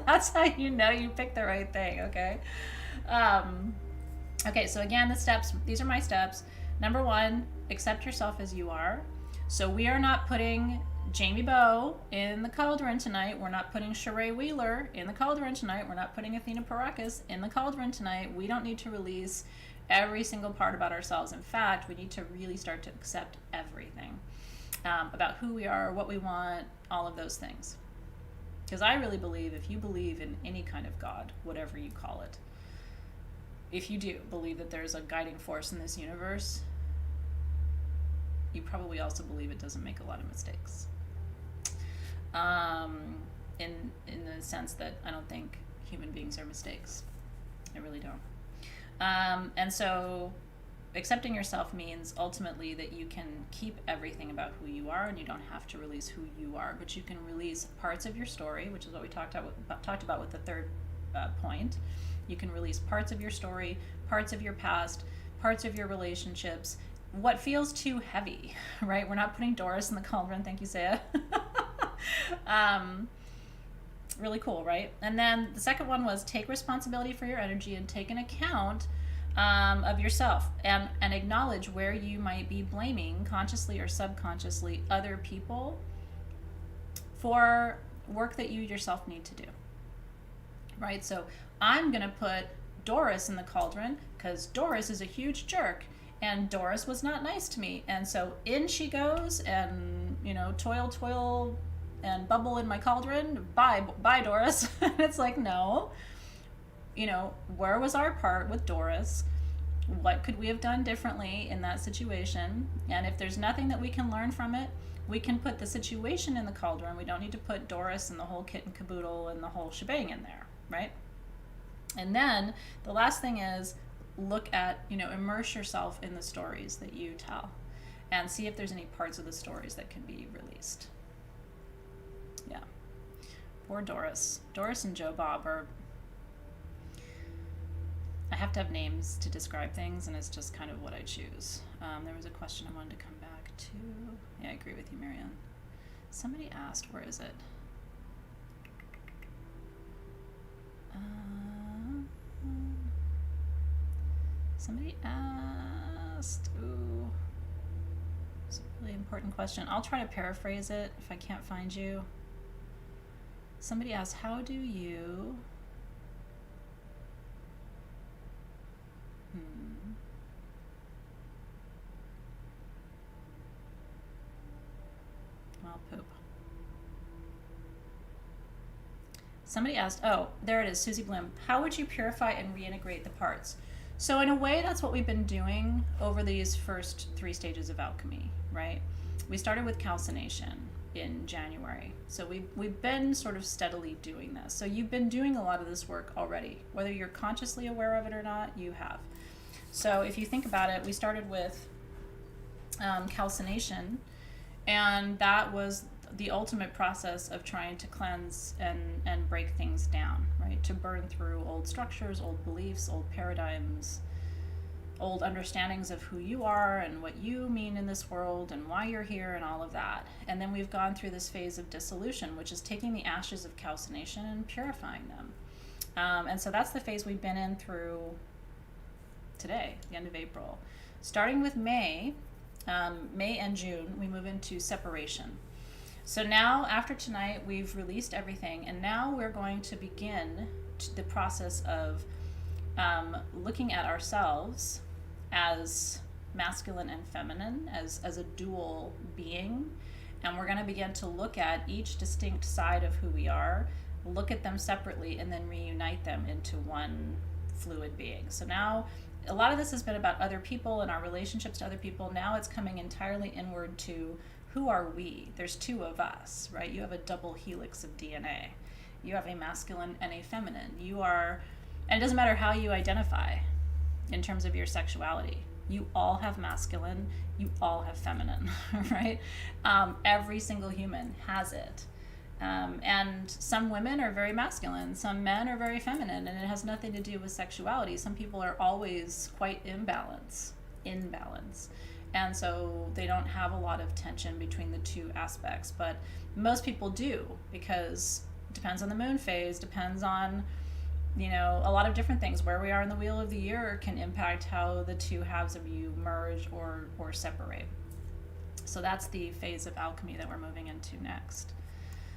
that's how you know you picked the right thing. Okay. Okay. So again, the steps, these are my steps. Number 1, accept yourself as you are. So we are not putting Jamie Bow in the cauldron tonight. We're not putting Sheree Wheeler in the cauldron tonight. We're not putting Athena Parakis in the cauldron tonight. We don't need to release every single part about ourselves. In fact, we need to really start to accept everything about who we are, what we want, all of those things. Because I really believe if you believe in any kind of God, whatever you call it, if you do believe that there's a guiding force in this universe, you probably also believe it doesn't make a lot of mistakes. In the sense that I don't think human beings are mistakes. I really don't. And so accepting yourself means ultimately that you can keep everything about who you are, and you don't have to release who you are, but you can release parts of your story, which is what we talked about with the third point. You can release parts of your story, parts of your past, parts of your relationships, what feels too heavy, right? We're not putting Doris in the cauldron. Thank you, Saya. Really cool, right? And then the second one was take responsibility for your energy and take an account of yourself and acknowledge where you might be blaming, consciously or subconsciously, other people for work that you yourself need to do, right? So I'm going to put Doris in the cauldron because Doris is a huge jerk. And Doris was not nice to me. And so in she goes and, toil and bubble in my cauldron. Bye, Doris. And it's like, no. Where was our part with Doris? What could we have done differently in that situation? And if there's nothing that we can learn from it, we can put the situation in the cauldron. We don't need to put Doris and the whole kit and caboodle and the whole shebang in there, right? And then the last thing is, look at, immerse yourself in the stories that you tell and see if there's any parts of the stories that can be released. Yeah. Poor Doris. Doris and Joe Bob are, I have to have names to describe things, and it's just kind of what I choose. There was a question I wanted to come back to. Yeah, I agree with you, Marianne. Somebody asked, where is it? Somebody asked, ooh, it's a really important question. I'll try to paraphrase it if I can't find you. Somebody asked, how do you... Well, poop. Somebody asked, oh, there it is, Susie Bloom. How would you purify and reintegrate the parts? So in a way, that's what we've been doing over these first 3 stages of alchemy, right? We started with calcination in January. So we've been sort of steadily doing this. So you've been doing a lot of this work already. Whether you're consciously aware of it or not, you have. So if you think about it, we started with calcination, and that was the ultimate process of trying to cleanse and break things down, right? To burn through old structures, old beliefs, old paradigms, old understandings of who you are and what you mean in this world and why you're here and all of that. And then we've gone through this phase of dissolution, which is taking the ashes of calcination and purifying them. And so that's the phase we've been in through today, the end of April. Starting with May and June, we move into separation. So now, after tonight, we've released everything, and now we're going to begin the process of looking at ourselves as masculine and feminine, as a dual being, and we're going to begin to look at each distinct side of who we are, look at them separately, and then reunite them into one fluid being. So now, a lot of this has been about other people and our relationships to other people. Now it's coming entirely inward to who are we? There's 2 of us, right? You have a double helix of DNA. You have a masculine and a feminine. You are, and it doesn't matter how you identify in terms of your sexuality. You all have masculine, you all have feminine, right? Every single human has it. And some women are very masculine, some men are very feminine, and it has nothing to do with sexuality. Some people are always quite imbalanced. And so they don't have a lot of tension between the 2 aspects, but most people do, because it depends on the moon phase, depends on, a lot of different things. Where we are in the wheel of the year can impact how the 2 halves of you merge or separate. So that's the phase of alchemy that we're moving into next.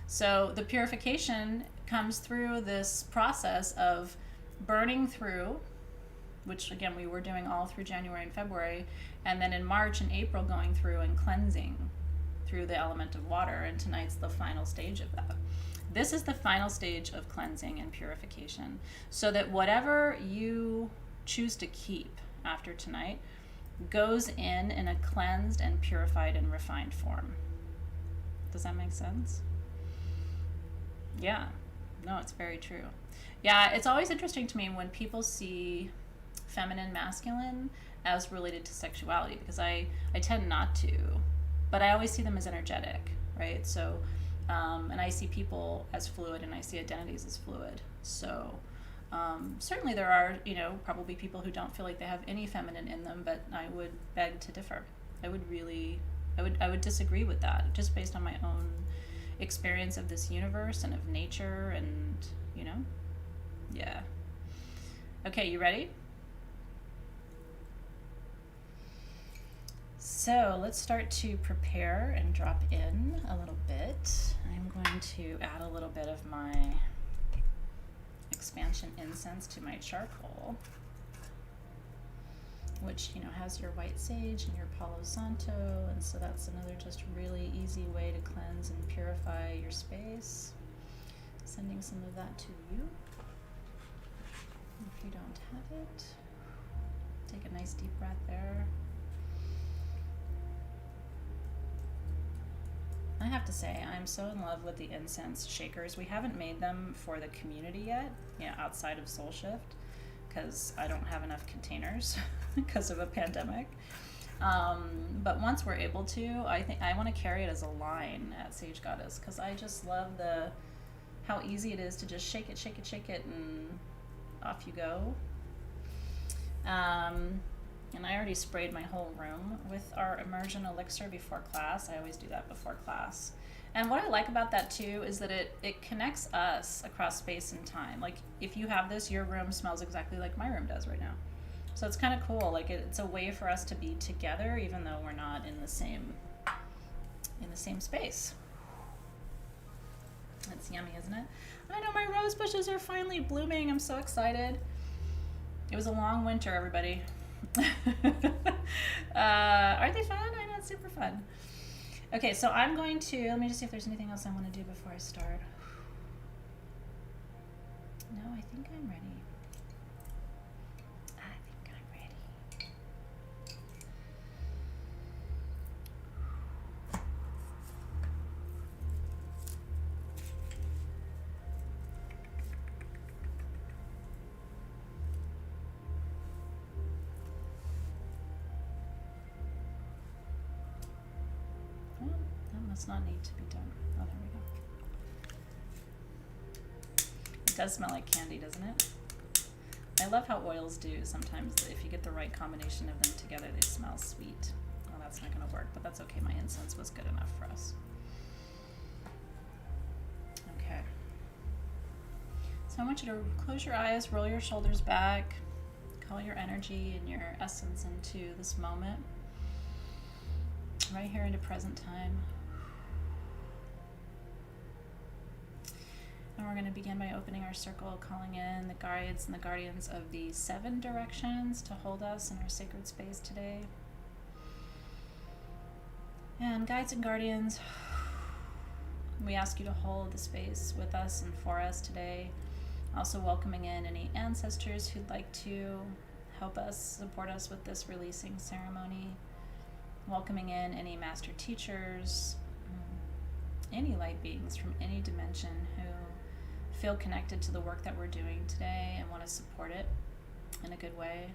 So the purification comes through this process of burning through, which again we were doing all through January and February, and then in March and April going through and cleansing through the element of water, and tonight's the final stage of that. This is the final stage of cleansing and purification, so that whatever you choose to keep after tonight goes in a cleansed and purified and refined form. Does that make sense? Yeah. No, it's very true. Yeah, it's always interesting to me when people see feminine, masculine as related to sexuality, because I tend not to, but I always see them as energetic, right? So, and I see people as fluid, and I see identities as fluid. So, certainly there are, probably people who don't feel like they have any feminine in them, but I would beg to differ. I would disagree with that, just based on my own experience of this universe and of nature, and, yeah. Okay, you ready? So let's start to prepare and drop in a little bit. I'm going to add a little bit of my expansion incense to my charcoal, which has your white sage and your Palo Santo, and so that's another just really easy way to cleanse and purify your space. Sending some of that to you. If you don't have it, take a nice deep breath there. I have to say, I'm so in love with the incense shakers. We haven't made them for the community yet, outside of Soul Shift, because I don't have enough containers because of a pandemic. But once we're able to, I think I want to carry it as a line at Sage Goddess, because I just love how easy it is to just shake it, and off you go. And I already sprayed my whole room with our immersion elixir before class. I always do that before class. And what I like about that too is that it connects us across space and time. Like, if you have this, your room smells exactly like my room does right now. So it's kind of cool. Like, it's a way for us to be together, even though we're not in the same space. It's yummy, isn't it? I know my rose bushes are finally blooming. I'm so excited. It was a long winter, everybody. Aren't they fun? I know, it's super fun. Okay, so I'm going to, let me just see if there's anything else I want to do before I start. No, I think I'm ready. I think I'm ready. Oh, that must not need to be done. Oh, there we go. It does smell like candy, doesn't it? I love how oils do sometimes. If you get the right combination of them together, they smell sweet. Well, that's not going to work, but that's okay. My incense was good enough for us. Okay. So I want you to close your eyes, roll your shoulders back, call your energy and your essence into this moment, right here into present time. And we're going to begin by opening our circle, calling in the guides and the guardians of the 7 directions to hold us in our sacred space today. And guides and guardians, we ask you to hold the space with us and for us today. Also welcoming in any ancestors who'd like to help us, support us with this releasing ceremony. Welcoming in any master teachers, any light beings from any dimension who feel connected to the work that we're doing today and want to support it in a good way.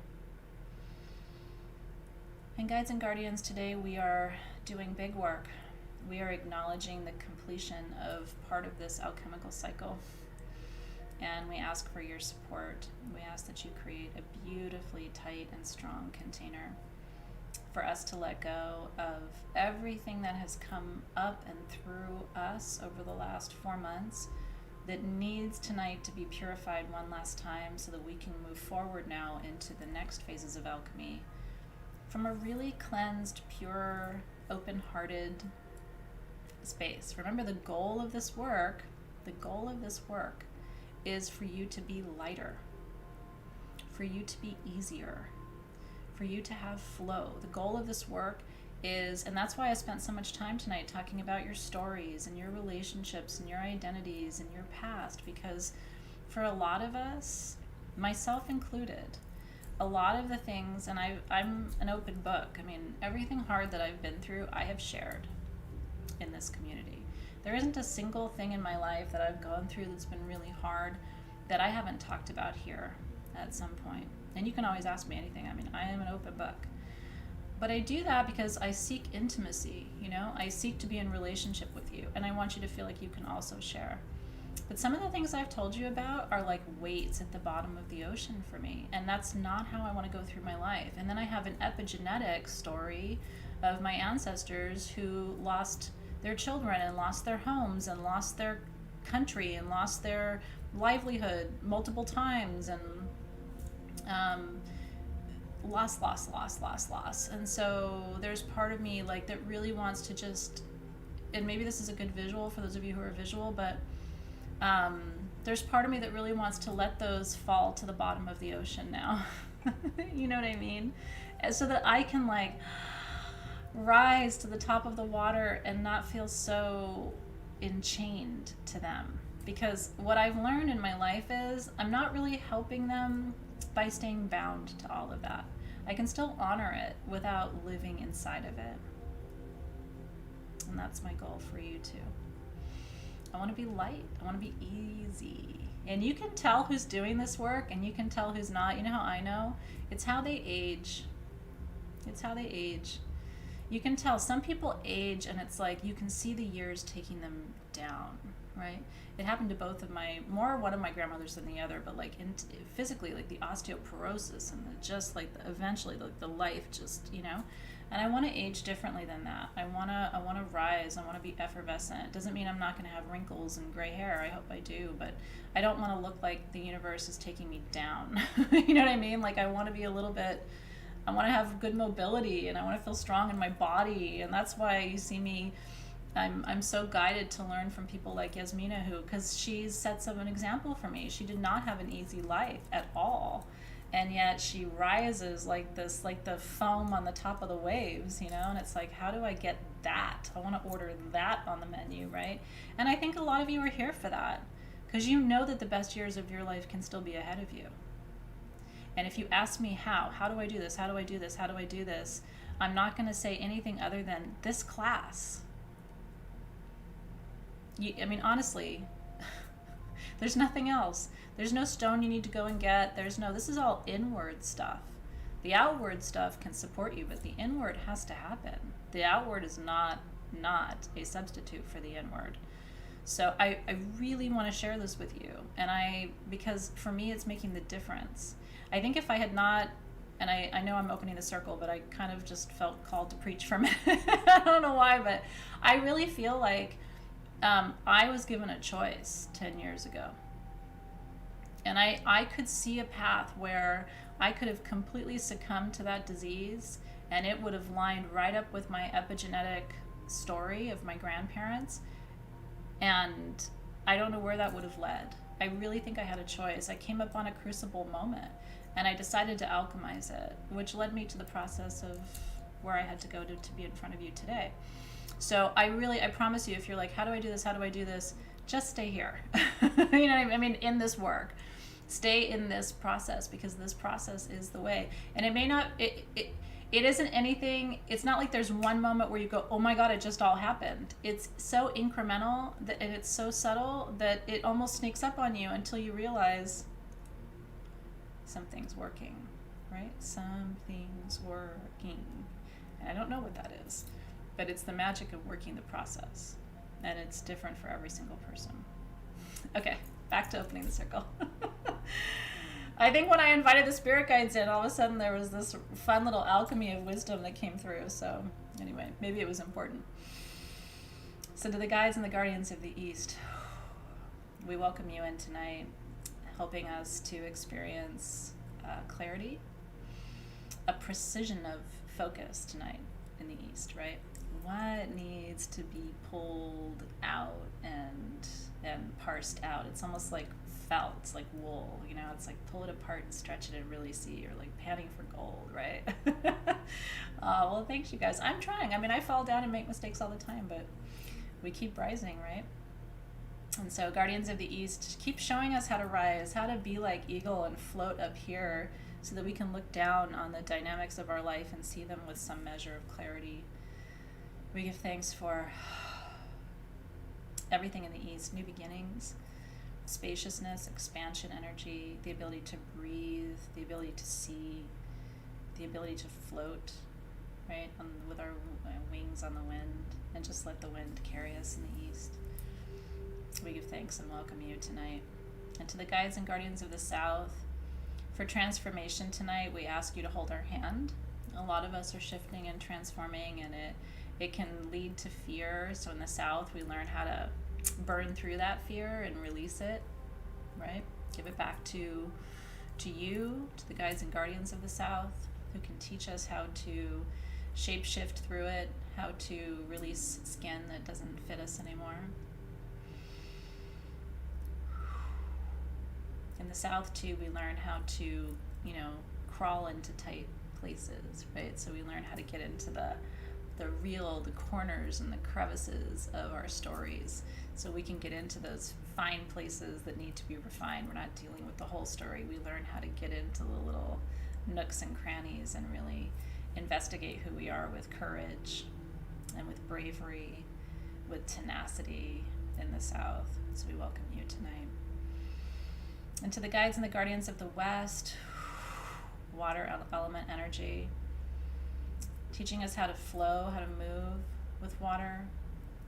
And guides and guardians, today we are doing big work. We are acknowledging the completion of part of this alchemical cycle. And we ask for your support. We ask that you create a beautifully tight and strong container for us to let go of everything that has come up and through us over the last 4 months that needs tonight to be purified one last time so that we can move forward now into the next phases of alchemy from a really cleansed, pure, open-hearted space. Remember, the goal of this work is for you to be lighter, for you to be easier, for you to have flow. The goal of this work is, and that's why I spent so much time tonight talking about your stories and your relationships and your identities and your past, because for a lot of us, myself included, a lot of the things, and I'm an open book. I mean, everything hard that I've been through, I have shared in this community. There isn't a single thing in my life that I've gone through that's been really hard that I haven't talked about here at some point. And you can always ask me anything. I mean, I am an open book. But I do that because I seek intimacy, you know? I seek to be in relationship with you, and I want you to feel like you can also share. But some of the things I've told you about are like weights at the bottom of the ocean for me, and that's not how I want to go through my life. And then I have an epigenetic story of my ancestors who lost their children and lost their homes and lost their country and lost their livelihood multiple times, and loss. And so there's part of me like that really wants to just, and maybe this is a good visual for those of you who are visual, but there's part of me that really wants to let those fall to the bottom of the ocean now. You know what I mean? And so that I can like rise to the top of the water and not feel so enchained to them. Because what I've learned in my life is I'm not really helping them by staying bound to all of that. I can still honor it without living inside of it. And that's my goal for you too. I want to be light. I want to be easy. And you can tell who's doing this work and you can tell who's not. You know how I know? It's how they age. It's how they age. You can tell some people age and it's like you can see the years taking them down, right? It happened to both of one of my grandmothers than the other, but like physically, like the osteoporosis and eventually the life just, you know. And I want to age differently than that. I want to rise. I want to be effervescent. Doesn't mean I'm not going to have wrinkles and gray hair. I hope I do, but I don't want to look like the universe is taking me down. You know what I mean? Like I want to be I want to have good mobility and I want to feel strong in my body. And that's why you see me I'm so guided to learn from people like Yasmina, who, because she sets of an example for me. She did not have an easy life at all, and yet she rises like this, like the foam on the top of the waves, you know. And it's like, how do I get that? I want to order that on the menu, right? And I think a lot of you are here for that, because you know that the best years of your life can still be ahead of you. And if you ask me how do I do this, how do I do this, how do I do this, I'm not going to say anything other than this class. I mean, honestly, there's nothing else. There's no stone you need to go and get. This is all inward stuff. The outward stuff can support you, but the inward has to happen. The outward is not a substitute for the inward. So I really want to share this with you. And because for me, it's making the difference. I think if I had not, and I know I'm opening the circle, but I kind of just felt called to preach for a minute. I don't know why, but I really feel like I was given a choice 10 years ago. And I could see a path where I could have completely succumbed to that disease, and it would have lined right up with my epigenetic story of my grandparents. And I don't know where that would have led. I really think I had a choice. I came up on a crucible moment, and I decided to alchemize it, which led me to the process of where I had to go to be in front of you today. So I promise you, if you're like, how do I do this? How do I do this? Just stay here. You know what I mean? In this work, stay in this process, because this process is the way. And it may not, it isn't anything, it's not like there's one moment where you go, oh my God, it just all happened. It's so incremental and it's so subtle that it almost sneaks up on you until you realize something's working, right? Something's working. And I don't know what that is. But it's the magic of working the process. And it's different for every single person. Okay, back to opening the circle. I think when I invited the spirit guides in, all of a sudden there was this fun little alchemy of wisdom that came through. So anyway, maybe it was important. So to the guides and the guardians of the East, we welcome you in tonight, helping us to experience clarity, a precision of focus tonight in the East, right? What needs to be pulled out and parsed out? It's almost like felt. It's like wool, you know. It's like pull it apart and stretch it and really see. You're like panning for gold, right? Well, thanks, you guys. I'm trying. I mean, I fall down and make mistakes all the time, but we keep rising, right? And so guardians of the East, keep showing us how to rise, how to be like eagle and float up here, so that we can look down on the dynamics of our life and see them with some measure of clarity. We give thanks for everything in the East, new beginnings, spaciousness, expansion energy, the ability to breathe, the ability to see, the ability to float, right, with our wings on the wind, and just let the wind carry us in the East. We give thanks and welcome you tonight. And to the guides and guardians of the South, for transformation tonight, we ask you to hold our hand. A lot of us are shifting and transforming, and it can lead to fear. So in the South, we learn how to burn through that fear and release it, right? Give it back to you, to the guides and guardians of the South, who can teach us how to shape shift through it, how to release skin that doesn't fit us anymore. In the South, too, we learn how to, crawl into tight places, right? So we learn how to get into the corners and the crevices of our stories, so we can get into those fine places that need to be refined. We're not dealing with the whole story. We learn how to get into the little nooks and crannies and really investigate who we are with courage and with bravery, with tenacity in the South. So we welcome you tonight. And to the guides and the guardians of the West, water element energy, teaching us how to flow, how to move with water,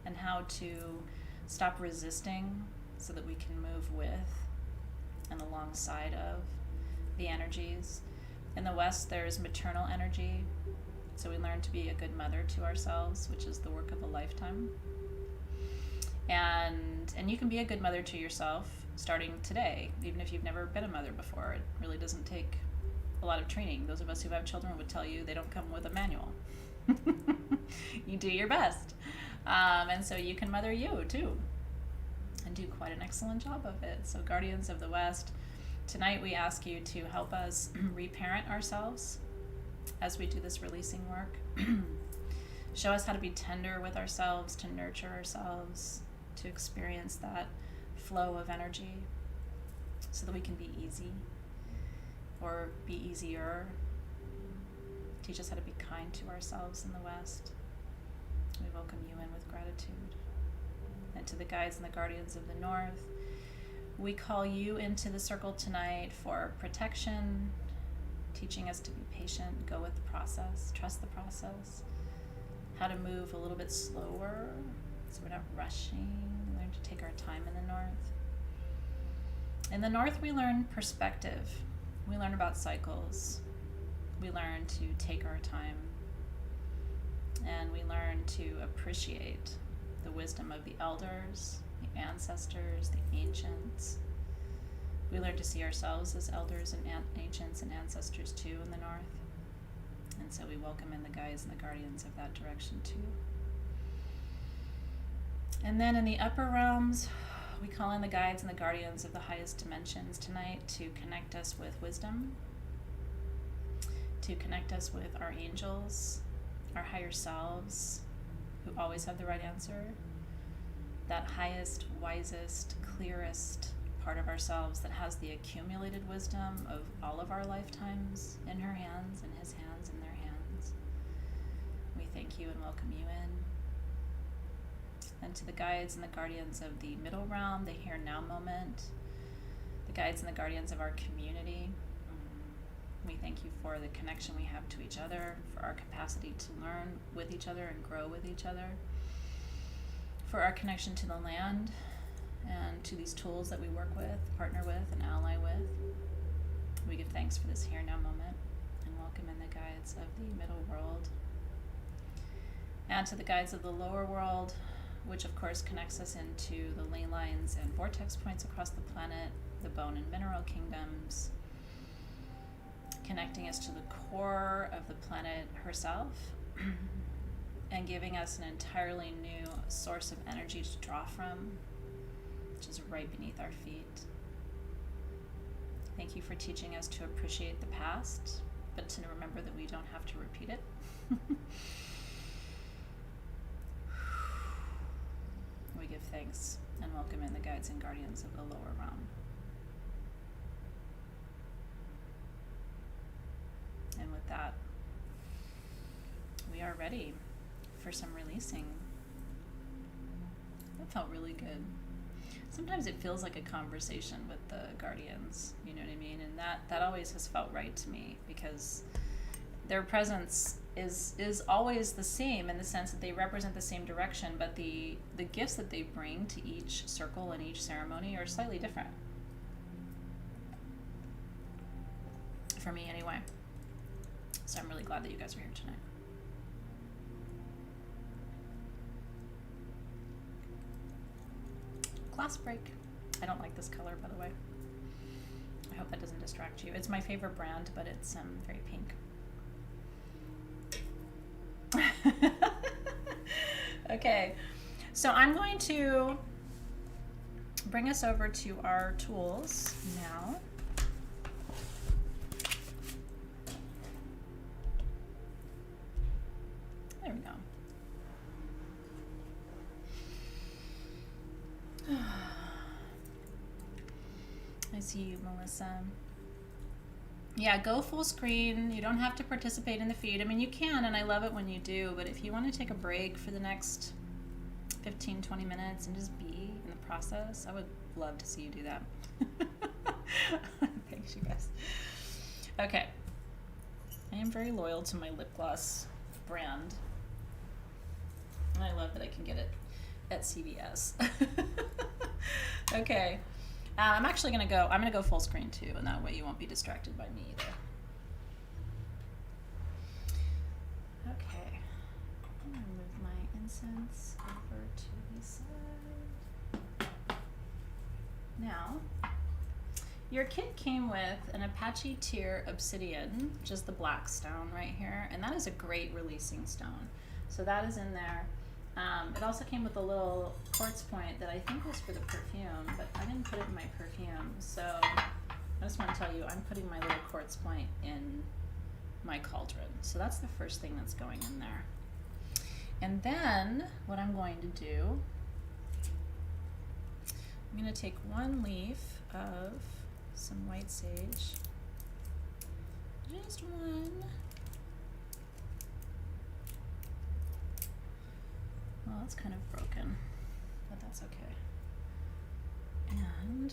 and how to stop resisting so that we can move with and alongside of the energies. In the West, there's maternal energy, so we learn to be a good mother to ourselves, which is the work of a lifetime. And you can be a good mother to yourself starting today, even if you've never been a mother before. It really doesn't take a lot of training. Those of us who have children would tell you they don't come with a manual. You do your best. And so you can mother you too and do quite an excellent job of it. So Guardians of the West, tonight we ask you to help us reparent ourselves as we do this releasing work. Show us how to be tender with ourselves, to nurture ourselves, to experience that flow of energy so that we can be easy or be easier. Teach us how to be kind to ourselves in the West. We welcome you in with gratitude. And to the guides and the guardians of the North, we call you into the circle tonight for protection, teaching us to be patient, go with the process, trust the process, how to move a little bit slower so we're not rushing, learn to take our time in the North. In the North, we learn perspective. We learn about cycles. We learn to take our time. And we learn to appreciate the wisdom of the elders, the ancestors, the ancients. We learn to see ourselves as elders and ancients and ancestors too in the North. And so we welcome in the guides and the guardians of that direction too. And then in the upper realms, we call in the guides and the guardians of the highest dimensions tonight to connect us with wisdom, to connect us with our angels, our higher selves, who always have the right answer, that highest, wisest, clearest part of ourselves that has the accumulated wisdom of all of our lifetimes in her hands, in his hands, in their hands. We thank you and welcome you in. And to the guides and the guardians of the middle realm, the here now moment, the guides and the guardians of our community, we thank you for the connection we have to each other, for our capacity to learn with each other and grow with each other, for our connection to the land and to these tools that we work with, partner with, and ally with. We give thanks for this here now moment and welcome in the guides of the middle world. And to the guides of the lower world, which of course connects us into the ley lines and vortex points across the planet, the bone and mineral kingdoms, connecting us to the core of the planet herself, and giving us an entirely new source of energy to draw from, which is right beneath our feet. Thank you for teaching us to appreciate the past, but to remember that we don't have to repeat it. We give thanks and welcome in the guides and guardians of the lower realm. And with that, we are ready for some releasing. That felt really good. Sometimes it feels like a conversation with the guardians, you know what I mean? And that always has felt right to me, because their presence is always the same in the sense that they represent the same direction, but the gifts that they bring to each circle and each ceremony are slightly different. For me anyway. So I'm really glad that you guys are here tonight. Class break. I don't like this color, by the way. I hope that doesn't distract you. It's my favorite brand, but it's very pink. Okay, so I'm going to bring us over to our tools now. There we go. I see you, Melissa. Yeah, go full screen. You don't have to participate in the feed. I mean, you can, and I love it when you do, but if you want to take a break for the next 15, 20 minutes and just be in the process, I would love to see you do that. Thanks, you guys. Okay. I am very loyal to my lip gloss brand. And I love that I can get it at CVS. Okay. I'm actually going to go full screen too, and that way you won't be distracted by me either. Okay. I'm going to move my incense over to the side. Now, your kit came with an Apache Tear Obsidian, which is the black stone right here, and that is a great releasing stone. So that is in there. It also came with a little quartz point that I think was for the perfume, but I didn't put it in my perfume. So I just want to tell you, I'm putting my little quartz point in my cauldron. So that's the first thing that's going in there. And then what I'm going to do, I'm going to take one leaf of some white sage, just one. Well, it's kind of broken, but that's okay. And I really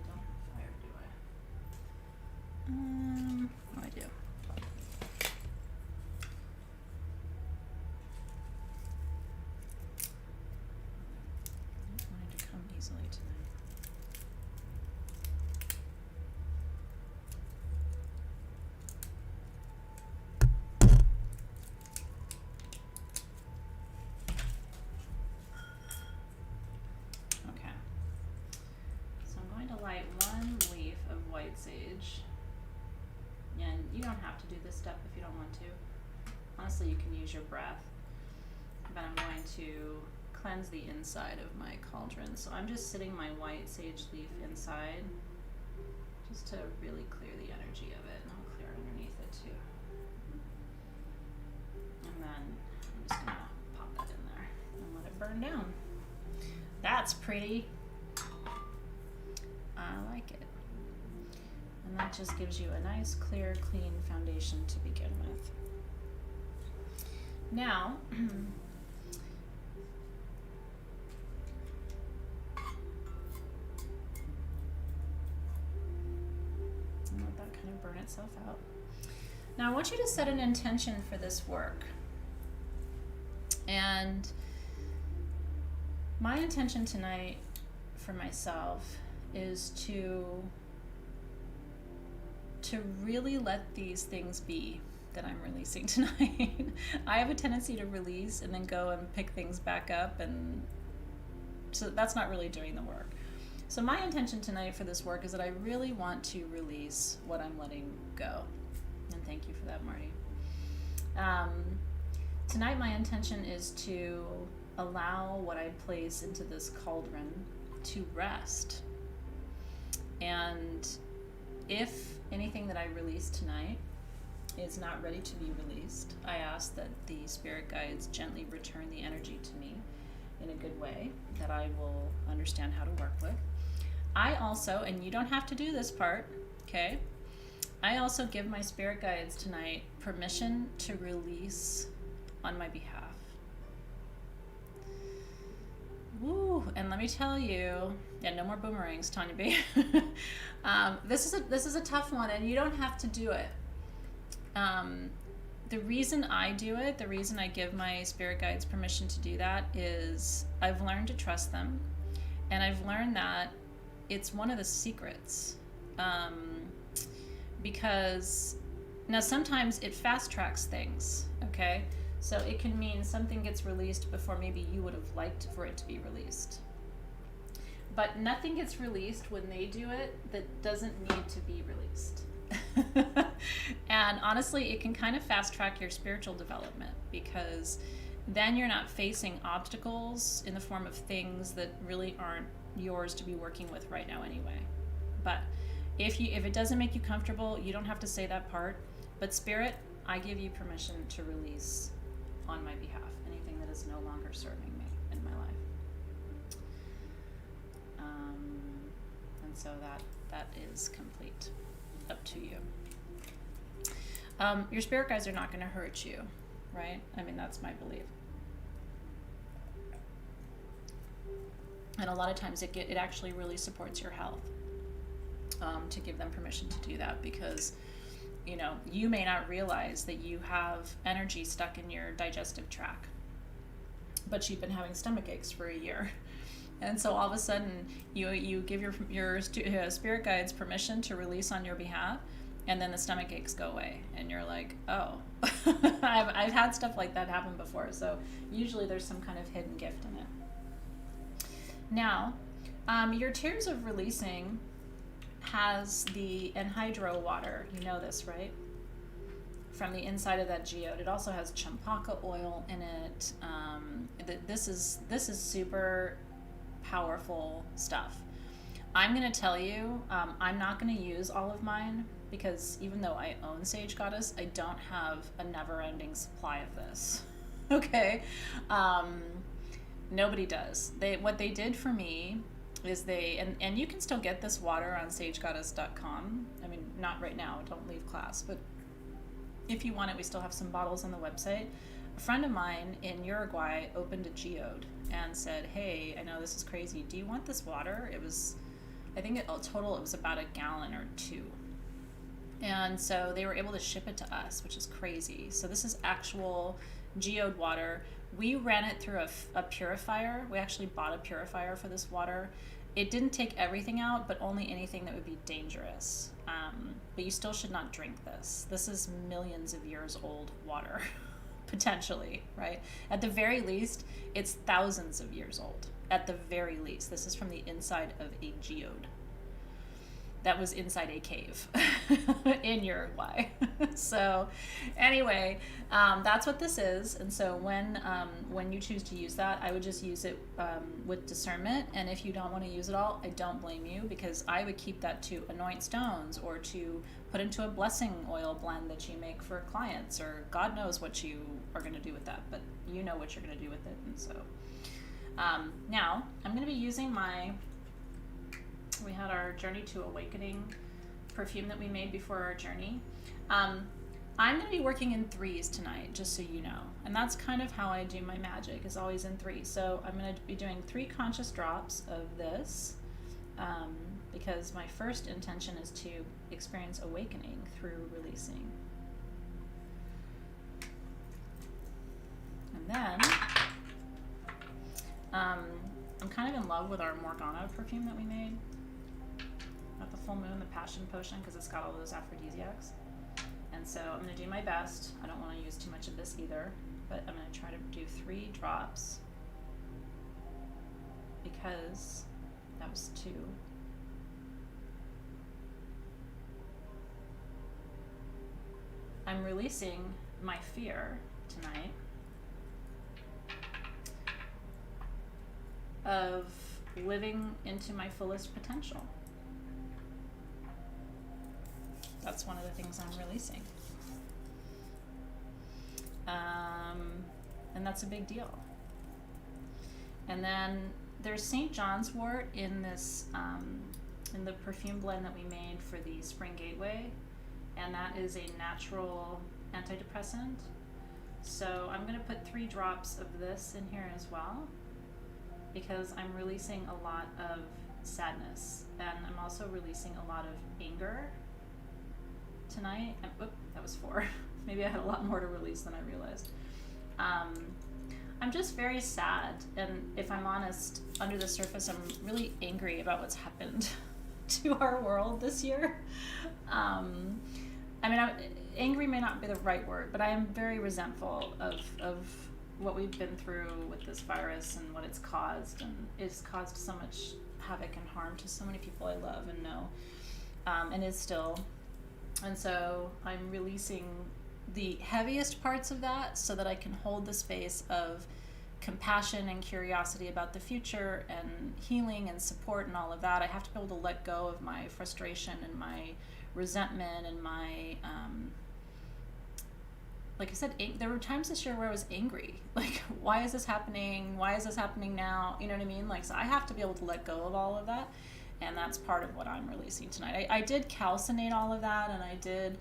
don't have fire, do I? Oh, I do. I don't want it to come easily tonight. Light one leaf of white sage, and you don't have to do this step if you don't want to. Honestly, you can use your breath, but I'm going to cleanse the inside of my cauldron. So I'm just sitting my white sage leaf inside just to really clear the energy of it, and I'll clear underneath it too. And then I'm just gonna pop that in there and let it burn down. That's pretty. I like it. And that just gives you a nice, clear, clean foundation to begin with. Now, let that kind of burn itself out. Now I want you to set an intention for this work. And my intention tonight for myself is to really let these things be that I'm releasing tonight. I have a tendency to release and then go and pick things back up, and so that's not really doing the work. So my intention tonight for this work is that I really want to release what I'm letting go. And thank you for that, Marty. Tonight my intention is to allow what I place into this cauldron to rest. And if anything that I release tonight is not ready to be released, I ask that the spirit guides gently return the energy to me in a good way that I will understand how to work with. I also, and you don't have to do this part, okay? I also give my spirit guides tonight permission to release on my behalf. Woo, and let me tell you, yeah, no more boomerangs, Tanya B. This is a tough one, and you don't have to do it. The reason I do it, the reason I give my spirit guides permission to do that is I've learned to trust them, and I've learned that it's one of the secrets. Because now sometimes it fast tracks things, okay? So it can mean something gets released before maybe you would have liked for it to be released. But nothing gets released when they do it that doesn't need to be released. And honestly, it can kind of fast track your spiritual development, because then you're not facing obstacles in the form of things that really aren't yours to be working with right now anyway. But if it doesn't make you comfortable, you don't have to say that part. But Spirit, I give you permission to release on my behalf anything that is no longer serving me in my life. And so that is complete. Up to you. Your spirit guides are not going to hurt you, right? I mean, that's my belief. And a lot of times it actually really supports your health, to give them permission to do that, because you may not realize that you have energy stuck in your digestive tract, but you've been having stomach aches for a year. And so all of a sudden you give your spirit guides permission to release on your behalf, and then the stomach aches go away, and you're like, oh. I've had stuff like that happen before. So usually there's some kind of hidden gift in it. Now, your tears of releasing has the anhydro water. You know this, right? from the inside of that geode. It also has champaka oil in it. This is super powerful stuff. I'm going to tell you, I'm not going to use all of mine because even though I own Sage Goddess, I don't have a never-ending supply of this. Okay? Nobody does. What they did for me is and you can still get this water on sagegoddess.com. I mean, not right now, don't leave class, but if you want it, we still have some bottles on the website. A friend of mine in Uruguay opened a geode and said, hey, I know this is crazy, do you want this water? It was, I think total it was about a gallon or 2. And so they were able to ship it to us, which is crazy. So this is actual geode water. We ran it through a purifier. We actually bought a purifier for this water. It didn't take everything out, but only anything that would be dangerous. But you still should not drink this. This is millions of years old water, potentially, right? At the very least, it's thousands of years old. At the very least, this is from the inside of a geode that was inside a cave in Uruguay. So anyway, that's what this is. And so when you choose to use that, I would just use it with discernment. And if you don't want to use it all, I don't blame you, because I would keep that to anoint stones or to put into a blessing oil blend that you make for clients, or God knows what you are going to do with that, but you know what you're going to do with it. And so now I'm going to be using we had our Journey to Awakening perfume that we made before our journey. I'm going to be working in 3s tonight, just so you know. And that's kind of how I do my magic, is always in 3. So I'm going to be doing 3 conscious drops of this, because my first intention is to experience awakening through releasing. And then I'm kind of in love with our Morgana perfume that we made at the full moon, the passion potion, because it's got all those aphrodisiacs. And so I'm going to do my best. I don't want to use too much of this either, but I'm going to try to do 3 drops, because that was 2. I'm releasing my fear tonight of living into my fullest potential. That's one of the things I'm releasing. And that's a big deal. And then there's St. John's wort in this, in the perfume blend that we made for the Spring Gateway. And that is a natural antidepressant. So I'm going to put 3 drops of this in here as well, because I'm releasing a lot of sadness, and I'm also releasing a lot of anger tonight. That was 4. Maybe I had a lot more to release than I realized. I'm just very sad, and if I'm honest, under the surface, I'm really angry about what's happened to our world this year. I mean, angry may not be the right word, but I am very resentful of what we've been through with this virus and what it's caused, and it's caused so much havoc and harm to so many people I love and know, and is still. And so I'm releasing the heaviest parts of that so that I can hold the space of compassion and curiosity about the future and healing and support and all of that. I have to be able to let go of my frustration and my resentment and my like I said, there were times this year where I was angry. Like, why is this happening? Why is this happening now? You know what I mean? Like, so I have to be able to let go of all of that. And that's part of what I'm releasing tonight. I did calcinate all of that, and I did,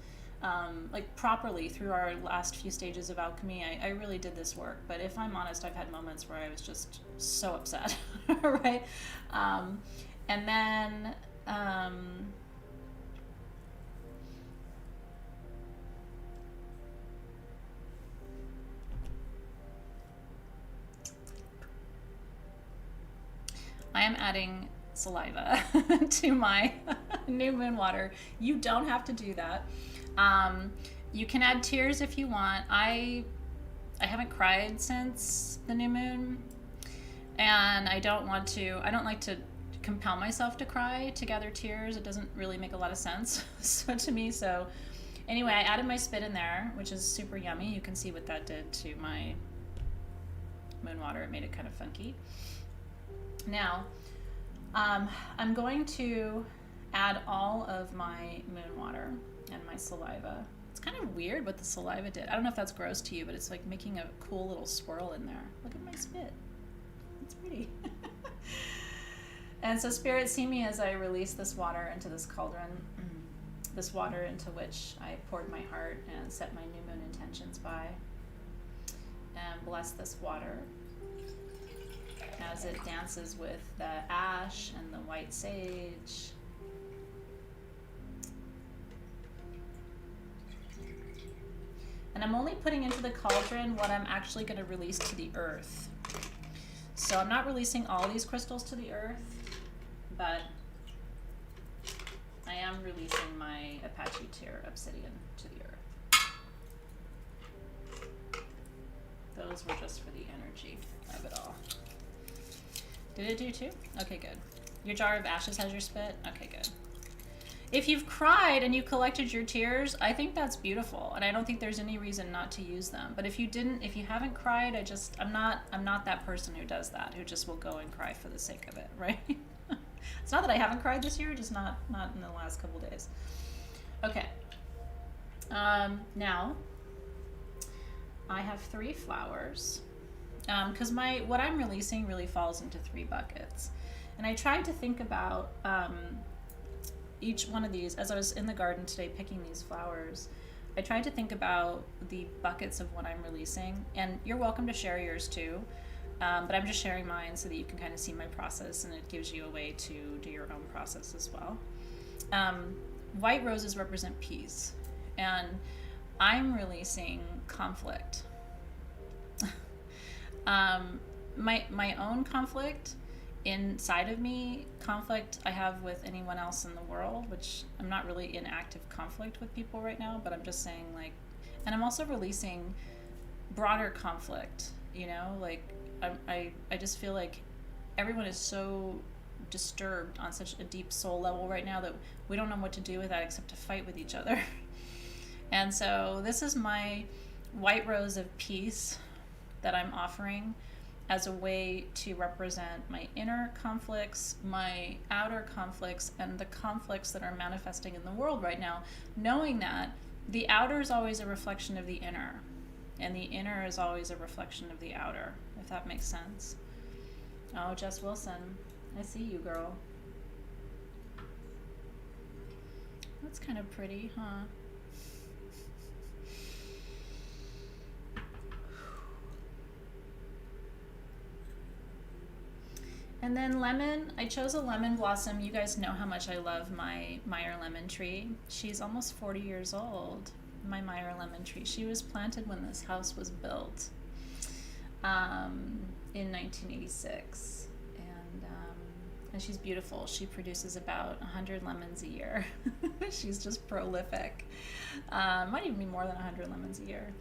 like, properly through our last few stages of alchemy. I really did this work. But if I'm honest, I've had moments where I was just so upset, right? And then... I am adding saliva to my new moon water. You don't have to do that. You can add tears if you want. I haven't cried since the new moon, and I don't like to compel myself to cry, to gather tears. It doesn't really make a lot of sense so to me. So Anyway, I added my spit in there, which is super yummy. You can see what that did to my moon water. It made it kind of funky. Now, I'm going to add all of my moon water and my saliva. It's kind of weird what the saliva did. I don't know if that's gross to you, but it's like making a cool little swirl in there. Look at my spit. It's pretty. And so Spirit, see me as I release this water into this cauldron, this water into which I poured my heart and set my new moon intentions by. And bless this water as it dances with the ash and the white sage. And I'm only putting into the cauldron what I'm actually going to release to the earth. So I'm not releasing all these crystals to the earth, but I am releasing my Apache Tear obsidian to the earth. Those were just for the energy of it all. Did it do too? Okay, good. Your jar of ashes has your spit? Okay, good. If you've cried and you collected your tears, I think that's beautiful, and I don't think there's any reason not to use them. But if you didn't, if you haven't cried, I'm not that person who does that, who just will go and cry for the sake of it, right? It's not that I haven't cried this year, just not in the last couple days. Okay. Now I have 3 flowers, because what I'm releasing really falls into 3 buckets, and I tried to think about each one of these as I was in the garden today picking these flowers. I tried to think about the buckets of what I'm releasing, and you're welcome to share yours too, but I'm just sharing mine so that you can kind of see my process, and it gives you a way to do your own process as well. White roses represent peace, and I'm releasing conflict. My own conflict inside of me, conflict I have with anyone else in the world, which I'm not really in active conflict with people right now, but I'm just saying, like, and I'm also releasing broader conflict, you know, like I just feel like everyone is so disturbed on such a deep soul level right now that we don't know what to do with that except to fight with each other. And so this is my white rose of peace that I'm offering as a way to represent my inner conflicts, my outer conflicts, and the conflicts that are manifesting in the world right now, knowing that the outer is always a reflection of the inner, and the inner is always a reflection of the outer, if that makes sense. Oh, Jess Wilson, I see you, girl. That's kind of pretty, huh? And then lemon, I chose a lemon blossom. You guys know how much I love my Meyer lemon tree. She's almost 40 years old, my Meyer lemon tree. She was planted when this house was built in 1986. And she's beautiful. She produces about 100 lemons a year. She's just prolific. Might even be more than 100 lemons a year.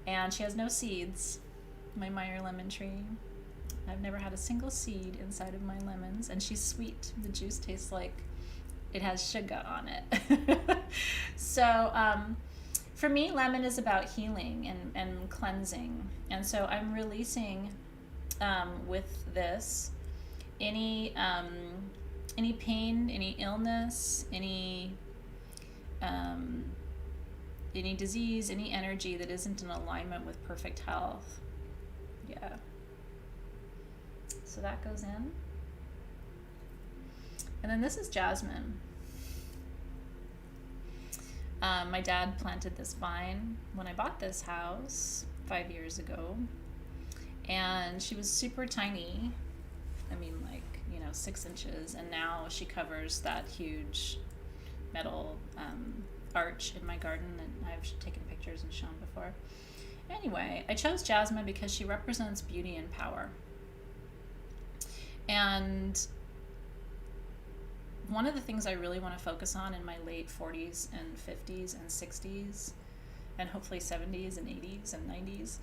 And she has no seeds, my Meyer lemon tree. I've never had a single seed inside of my lemons, and she's sweet. The juice tastes like it has sugar on it. So for me, lemon is about healing and cleansing. And so I'm releasing with this any pain, any illness, any disease, any energy that isn't in alignment with perfect health. Yeah. So that goes in. And then this is jasmine. My dad planted this vine when I bought this house 5 years ago. And she was super tiny. I mean, like, 6 inches. And now she covers that huge metal arch in my garden that I've taken pictures and shown before. Anyway, I chose jasmine because she represents beauty and power. And one of the things I really want to focus on in my late 40s and 50s and 60s and hopefully 70s and 80s and 90s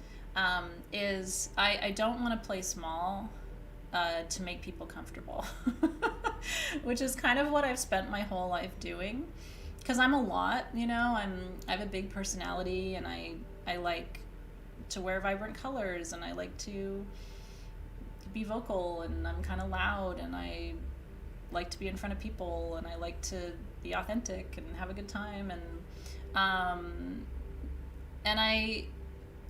is I don't want to play small to make people comfortable, which is kind of what I've spent my whole life doing. because I'm a lot, I have a big personality, and I like to wear vibrant colors, and I like to be vocal, and I'm kind of loud, and I like to be in front of people, and I like to be authentic and have a good time, um, and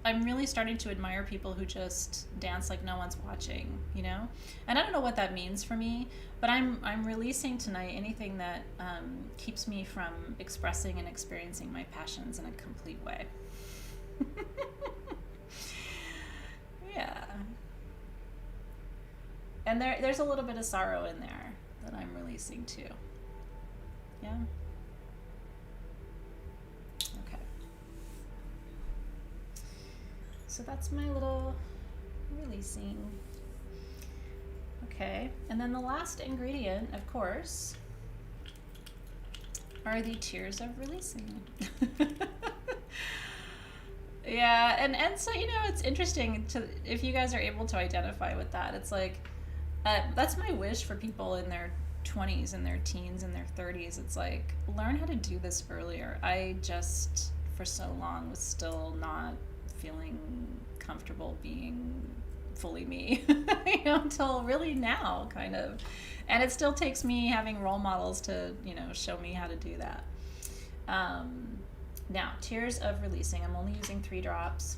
I'm really starting to admire people who just dance like no one's watching, And I don't know what that means for me, but I'm releasing tonight anything that keeps me from expressing and experiencing my passions in a complete way. Yeah. And there's a little bit of sorrow in there that I'm releasing too. Yeah. Okay. So that's my little releasing. Okay. And then the last ingredient, of course, are the tears of releasing. Yeah, and so it's interesting if you guys are able to identify with that. It's like that's my wish for people in their 20s and their teens and their 30s. It's like, learn how to do this earlier. I just for so long was still not feeling comfortable being fully me, until really now, kind of. And it still takes me having role models to show me how to do that. Now, tears of releasing. I'm only using 3 drops.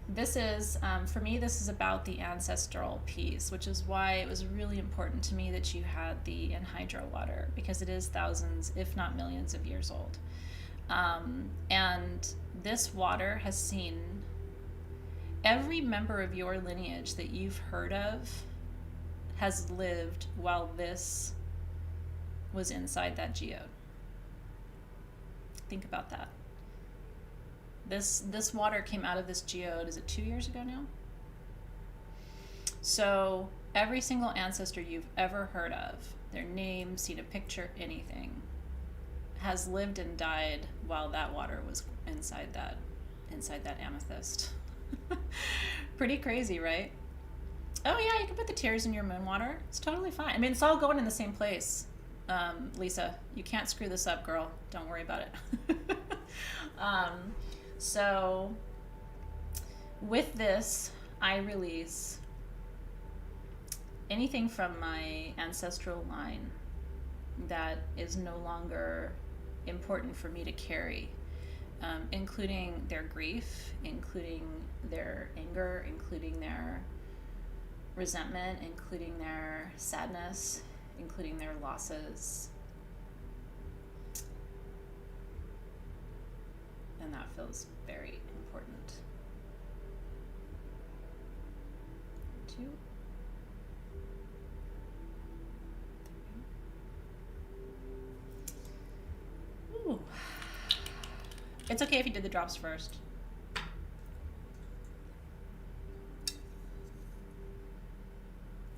This is, for me, this is about the ancestral piece, which is why it was really important to me that you had the anhydro water, because it is thousands, if not millions of years old. And this water has seen every member of your lineage that you've heard of has lived while this was inside that geode. Think about that. This water came out of this geode, is it 2 years ago now? So every single ancestor you've ever heard of, their name, seen a picture, anything, has lived and died while that water was inside that amethyst. Pretty crazy, right? Oh yeah, you can put the tears in your moon water. It's totally fine. I mean, it's all going in the same place. Lisa, you can't screw this up, girl. Don't worry about it. So with this, I release anything from my ancestral line that is no longer important for me to carry, including their grief, including their anger, including their resentment, including their sadness, including their losses. And that feels very important. 2. Ooh. It's okay if you did the drops first.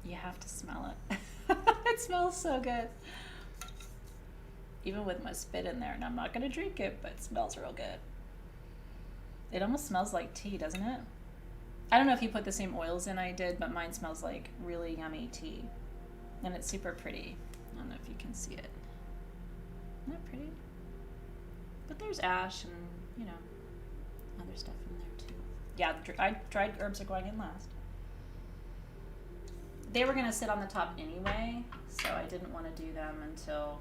You have to smell it. It smells so good. Even with my spit in there, and I'm not gonna drink it, but it smells real good. It almost smells like tea, doesn't it? I don't know if you put the same oils in I did, but mine smells like really yummy tea. And it's super pretty. I don't know if you can see it. Isn't that pretty? But there's ash and, other stuff in there too. Yeah, dried herbs are going in last. They were going to sit on the top anyway, so I didn't want to do them until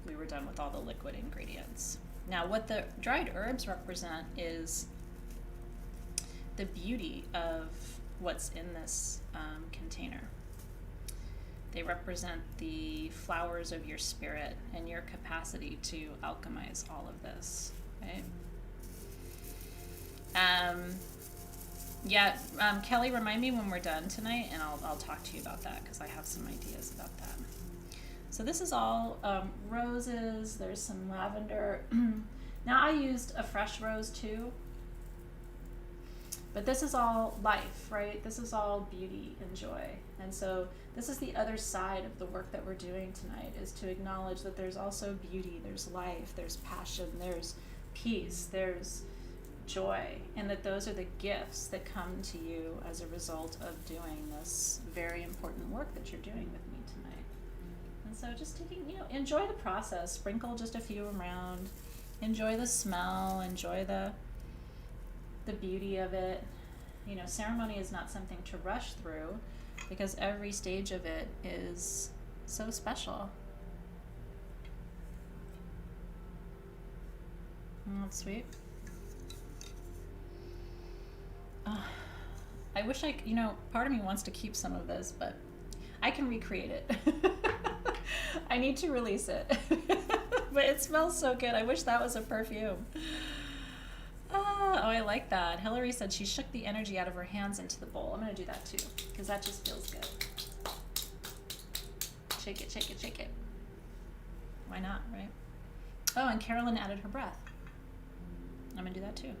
we were done with all the liquid ingredients. Now, what the dried herbs represent is the beauty of what's in this container. They represent the flowers of your spirit and your capacity to alchemize all of this, right? Kelly, remind me when we're done tonight, and I'll talk to you about that, because I have some ideas about that. So this is all roses. There's some lavender. Now I used a fresh rose too, but this is all life, right? This is all beauty and joy. And so this is the other side of the work that we're doing tonight, is to acknowledge that there's also beauty, there's life, there's passion, there's peace, there's joy, and that those are the gifts that come to you as a result of doing this very important work that you're doing with me tonight. And so just taking, enjoy the process. Sprinkle just a few around. Enjoy the smell. Enjoy the beauty of it. Ceremony is not something to rush through because every stage of it is so special. That's sweet. I wish part of me wants to keep some of this, but I can recreate it. I need to release it. But it smells so good. I wish that was a perfume. Oh, I like that. Hillary said she shook the energy out of her hands into the bowl. I'm going to do that too, because that just feels good. Shake it, shake it, shake it. Why not, right? Oh, and Carolyn added her breath. I'm going to do that too.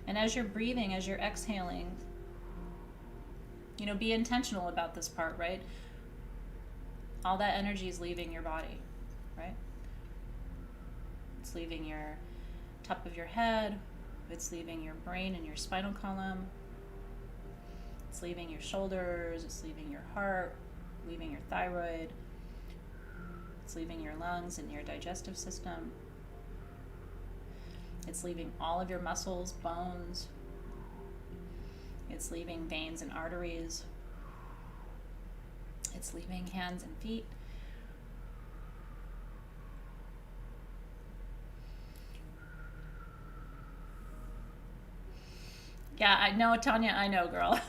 And as you're breathing, as you're exhaling, be intentional about this part, right? All that energy is leaving your body, right? It's leaving your top of your head. It's leaving your brain and your spinal column. It's leaving your shoulders. It's leaving your heart, leaving your thyroid. It's leaving your lungs and your digestive system. It's leaving all of your muscles, bones. It's leaving veins and arteries. It's leaving hands and feet. Yeah, I know, Tanya, I know, girl.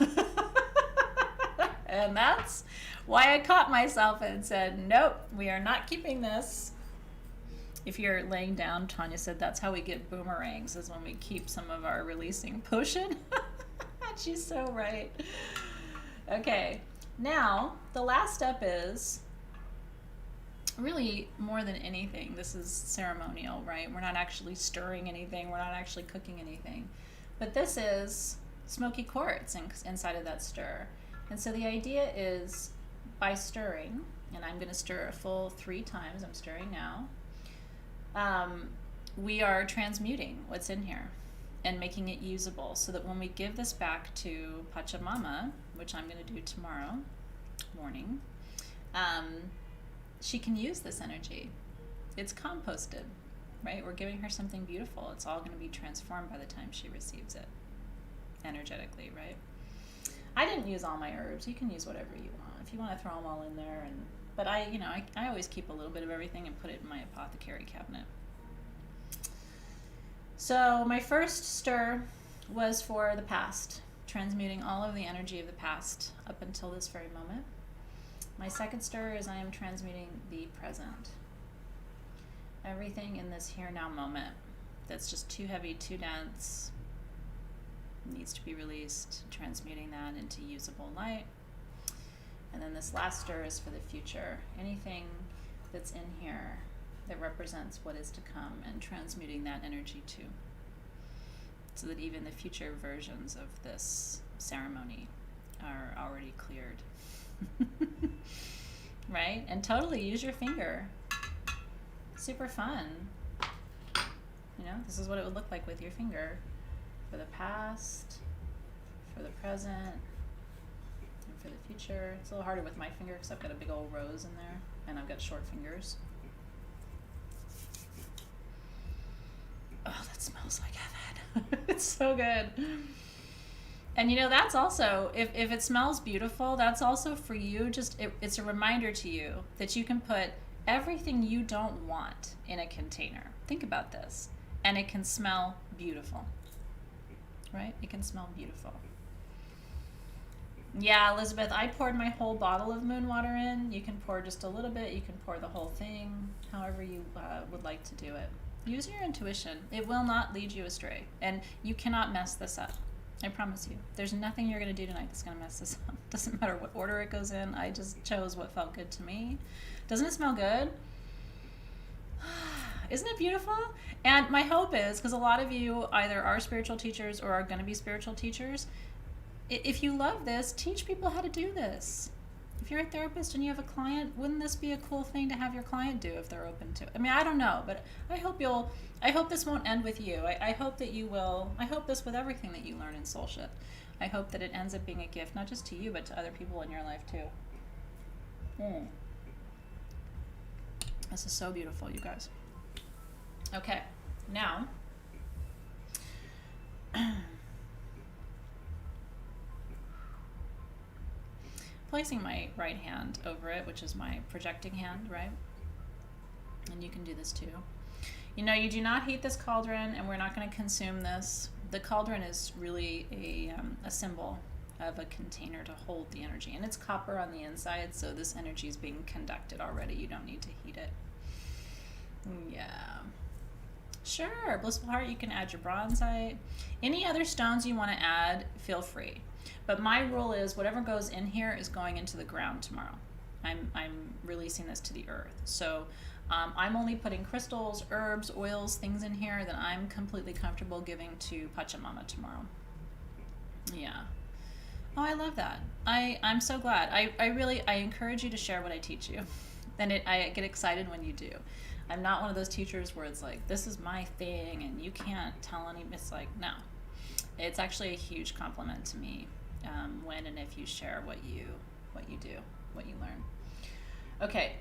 And that's why I caught myself and said, nope, we are not keeping this. If you're laying down, Tanya said that's how we get boomerangs, is when we keep some of our releasing potion. She's so right. Okay, now the last step is really more than anything, this is ceremonial, right? We're not actually stirring anything. We're not actually cooking anything. But this is smoky quartz inside of that stir. And so the idea is by stirring, and I'm going to stir a full 3 times. I'm stirring now. We are transmuting what's in here and making it usable so that when we give this back to Pachamama, which I'm going to do tomorrow morning, she can use this energy. It's composted, right? We're giving her something beautiful. It's all going to be transformed by the time she receives it energetically, right? I didn't use all my herbs. You can use whatever you want. If you want to throw them all in there, but I always keep a little bit of everything and put it in my apothecary cabinet. So my first stir was for the past, transmuting all of the energy of the past up until this very moment. My second stir is I am transmuting the present. Everything in this here now moment that's just too heavy, too dense, needs to be released, transmuting that into usable light. And then this last stir is for the future. Anything that's in here that represents what is to come, and transmuting that energy too, so that even the future versions of this ceremony are already cleared. Right? And totally use your finger. Super fun. This is what it would look like with your finger. For the past, for the present, and for the future. It's a little harder with my finger because I've got a big old rose in there, and I've got short fingers. Oh, that smells like heaven. It's so good. And that's also, if it smells beautiful, that's also for you, it's a reminder to you that you can put everything you don't want in a container. Think about this. And it can smell beautiful. Right? It can smell beautiful. Yeah, Elizabeth, I poured my whole bottle of moon water in. You can pour just a little bit. You can pour the whole thing, however you would like to do it. Use your intuition. It will not lead you astray. And you cannot mess this up. I promise you. There's nothing you're going to do tonight that's going to mess this up. Doesn't matter what order it goes in. I just chose what felt good to me. Doesn't it smell good? Isn't it beautiful? And my hope is, because a lot of you either are spiritual teachers or are going to be spiritual teachers, if you love this, teach people how to do this. If you're a therapist and you have a client, wouldn't this be a cool thing to have your client do if they're open to it? I mean, I don't know, but I hope this won't end with you. I hope that you will, I hope this with everything that you learn in Soulship. I hope that it ends up being a gift, not just to you, but to other people in your life too. This is so beautiful, you guys. Okay, now placing my right hand over it, which is my projecting hand, right? And you can do this too. You know, you do not heat this cauldron, and we're not going to consume this. The cauldron is really a symbol of a container to hold the energy, and it's copper on the inside, so this energy is being conducted already. You don't need to heat it. Yeah. Sure, Blissful Heart, you can add your bronzite. Any other stones you want to add, feel free. But my rule is whatever goes in here is going into the ground tomorrow. I'm releasing this to the earth. So I'm only putting crystals, herbs, oils, things in here that I'm completely comfortable giving to Pachamama tomorrow. Yeah. Oh, I love that. I'm so glad. I encourage you to share what I teach you. And I get excited when you do. I'm not one of those teachers where it's like, this is my thing and you can't tell any, it's like, no. It's actually a huge compliment to me when and if you share what you do, what you learn. Okay,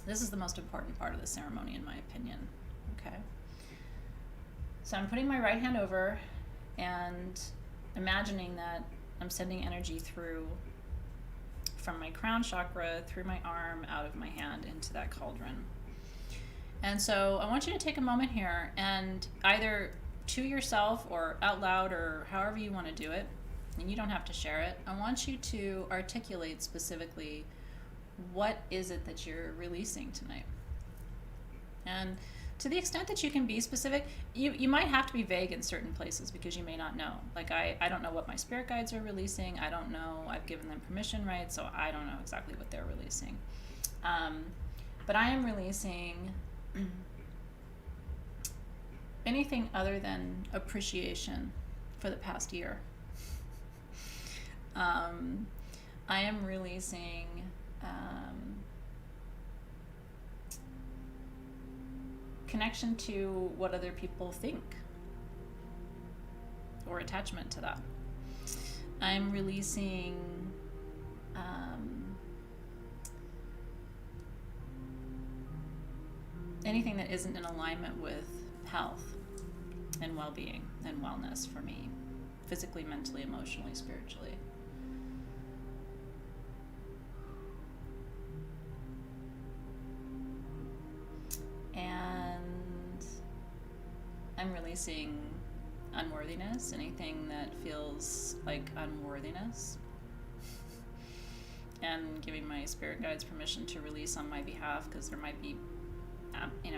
this is the most important part of the ceremony in my opinion, okay? So I'm putting my right hand over and imagining that I'm sending energy through from my crown chakra, through my arm, out of my hand, into that cauldron. And so I want you to take a moment here and either to yourself or out loud or however you want to do it, and you don't have to share it, I want you to articulate specifically what is it that you're releasing tonight. And to the extent that you can be specific, you might have to be vague in certain places because you may not know. Like I don't know what my spirit guides are releasing. I don't know. I've given them permission, right? So I don't know exactly what they're releasing. But I am releasing anything other than appreciation for the past year. I am releasing connection to what other people think or attachment to that. I'm releasing anything that isn't in alignment with health and well-being and wellness for me, physically, mentally, emotionally, spiritually. And I'm releasing unworthiness, anything that feels like unworthiness, and giving my spirit guides permission to release on my behalf, because there might be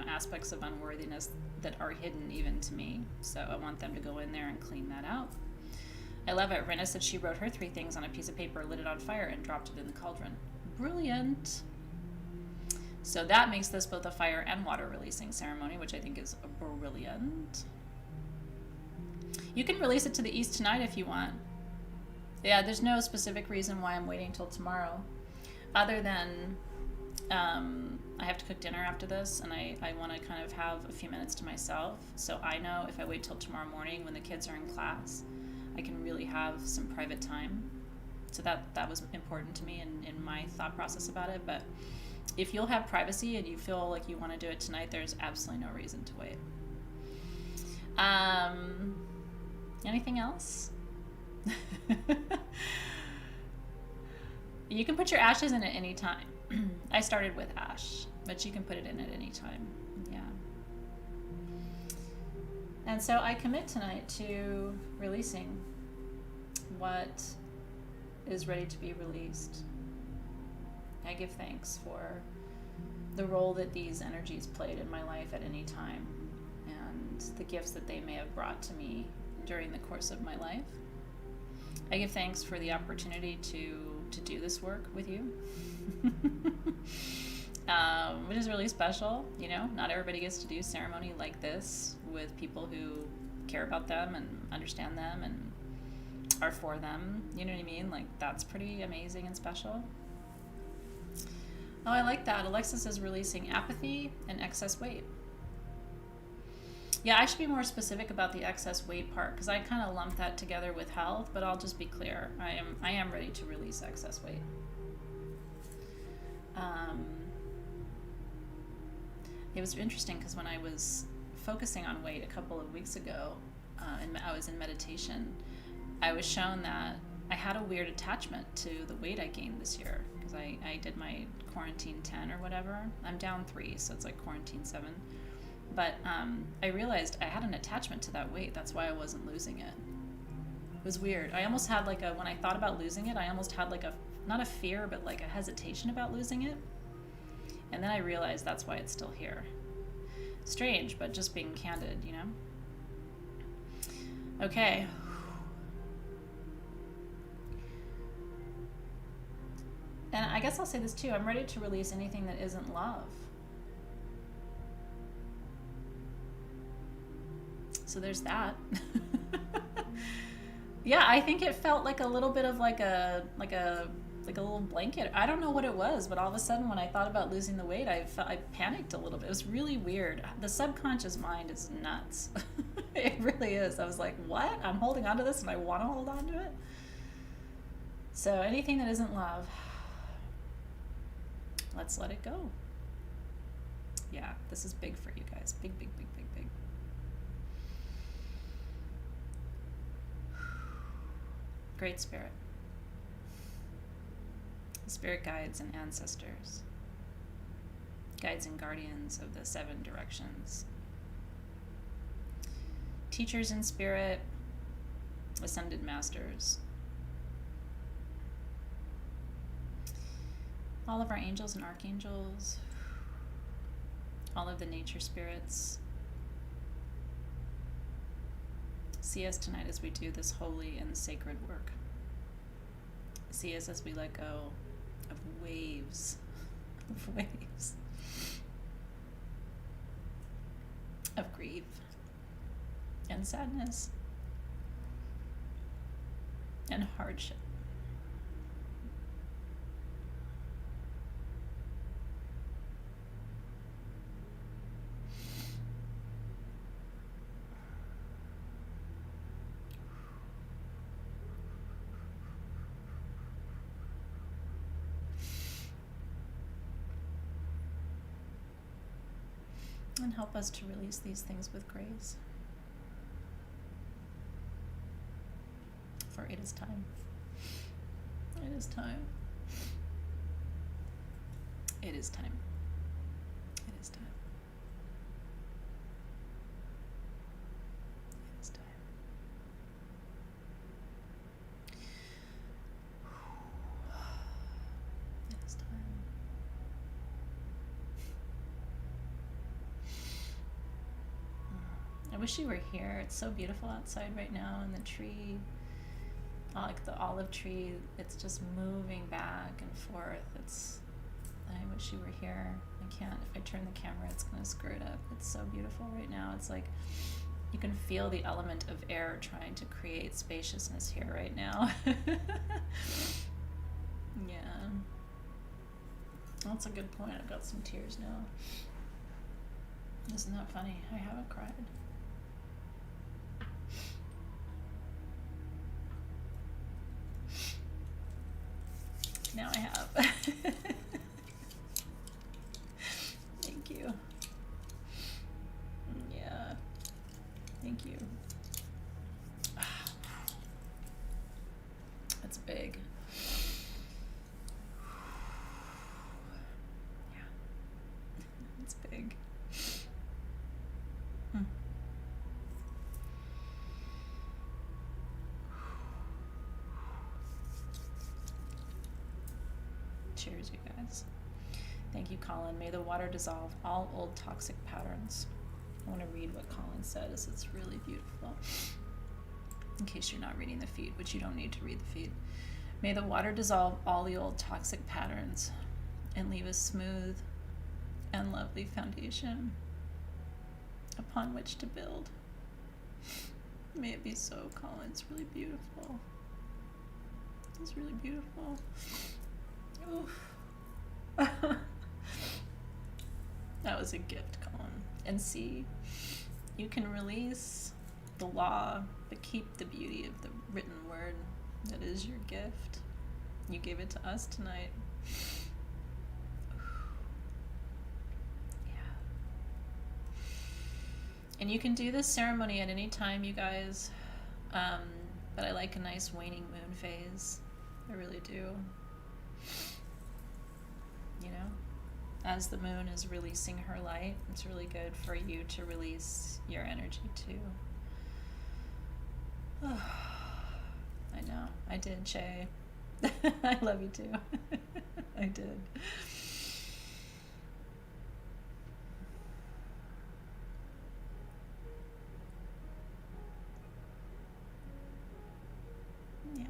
aspects of unworthiness that are hidden even to me. So I want them to go in there and clean that out. I love it. Rena said she wrote her 3 things on a piece of paper, lit it on fire, and dropped it in the cauldron. Brilliant. So that makes this both a fire and water releasing ceremony, which I think is brilliant. You can release it to the east tonight if you want. Yeah, there's no specific reason why I'm waiting till tomorrow, other than I have to cook dinner after this, and I want to kind of have a few minutes to myself. So I know if I wait till tomorrow morning when the kids are in class, I can really have some private time. So that was important to me in my thought process about it. But if you'll have privacy and you feel like you want to do it tonight, there's absolutely no reason to wait. Anything else? You can put your ashes in at any time. I started with ash, but you can put it in at any time. Yeah. And so I commit tonight to releasing what is ready to be released. I give thanks for the role that these energies played in my life at any time, and the gifts that they may have brought to me during the course of my life. I give thanks for the opportunity to do this work with you, which is really special. You know, not everybody gets to do ceremony like this with people who care about them and understand them and are for them. You know what I mean? Like, that's pretty amazing and special. Oh, I like that. Alexis is releasing apathy and excess weight. Yeah, I should be more specific about the excess weight part because I kind of lump that together with health, but I'll just be clear. I am ready to release excess weight. It was interesting because when I was focusing on weight a couple of weeks ago, and I was in meditation, I was shown that I had a weird attachment to the weight I gained this year because I did my quarantine 10 or whatever. I'm down 3, so it's like quarantine 7. But I realized I had an attachment to that weight. That's why I wasn't losing it. It was weird. I almost had like when I thought about losing it, I almost had like not a fear, but like a hesitation about losing it. And then I realized that's why it's still here. Strange, but just being candid, you know? Okay. And I guess I'll say this too. I'm ready to release anything that isn't love. So there's that. Yeah, I think it felt like a little bit of like a little blanket. I don't know what it was, but all of a sudden when I thought about losing the weight, I panicked a little bit. It was really weird. The subconscious mind is nuts. It really is. I was like, what? I'm holding on to this and I want to hold on to it. So anything that isn't love, let's let it go. Yeah, this is big for you guys. Big, big, big, big, big. Great Spirit. Spirit guides and ancestors. Guides and guardians of the 7 directions. Teachers in spirit. Ascended masters. All of our angels and archangels. All of the nature spirits. See us tonight as we do this holy and sacred work. See us as we let go of waves, of grief and sadness and hardship. And help us to release these things with grace. For it is time. It is time. It is time. It is time. It is time. It is time. I wish you were here. It's so beautiful outside right now, and the tree, like the olive tree, it's just moving back and forth. I wish you were here. I can't. If I turn the camera, it's gonna screw it up. It's so beautiful right now. It's like you can feel the element of air trying to create spaciousness here right now. Yeah. That's a good point. I've got some tears now. Isn't that funny? I haven't cried. Now I have. Thank you. Yeah. Thank you. That's big. Yeah. It's big. Cheers, you guys. Thank you, Colin. May the water dissolve all old toxic patterns. I want to read what Colin says. It's really beautiful. In case you're not reading the feed, which you don't need to read the feed. May the water dissolve all the old toxic patterns and leave a smooth and lovely foundation upon which to build. May it be so, Colin. It's really beautiful. It's really beautiful. Oof. That was a gift, Colin. And see, You can release the law, but keep the beauty of the written word that is your gift. You gave it to us tonight. Yeah. And you can do this ceremony at any time, you guys. But I like a nice waning moon phase. I really do. You know? As the moon is releasing her light, it's really good for you to release your energy too. I know. I did, Shay. I love you too. I did. Yeah.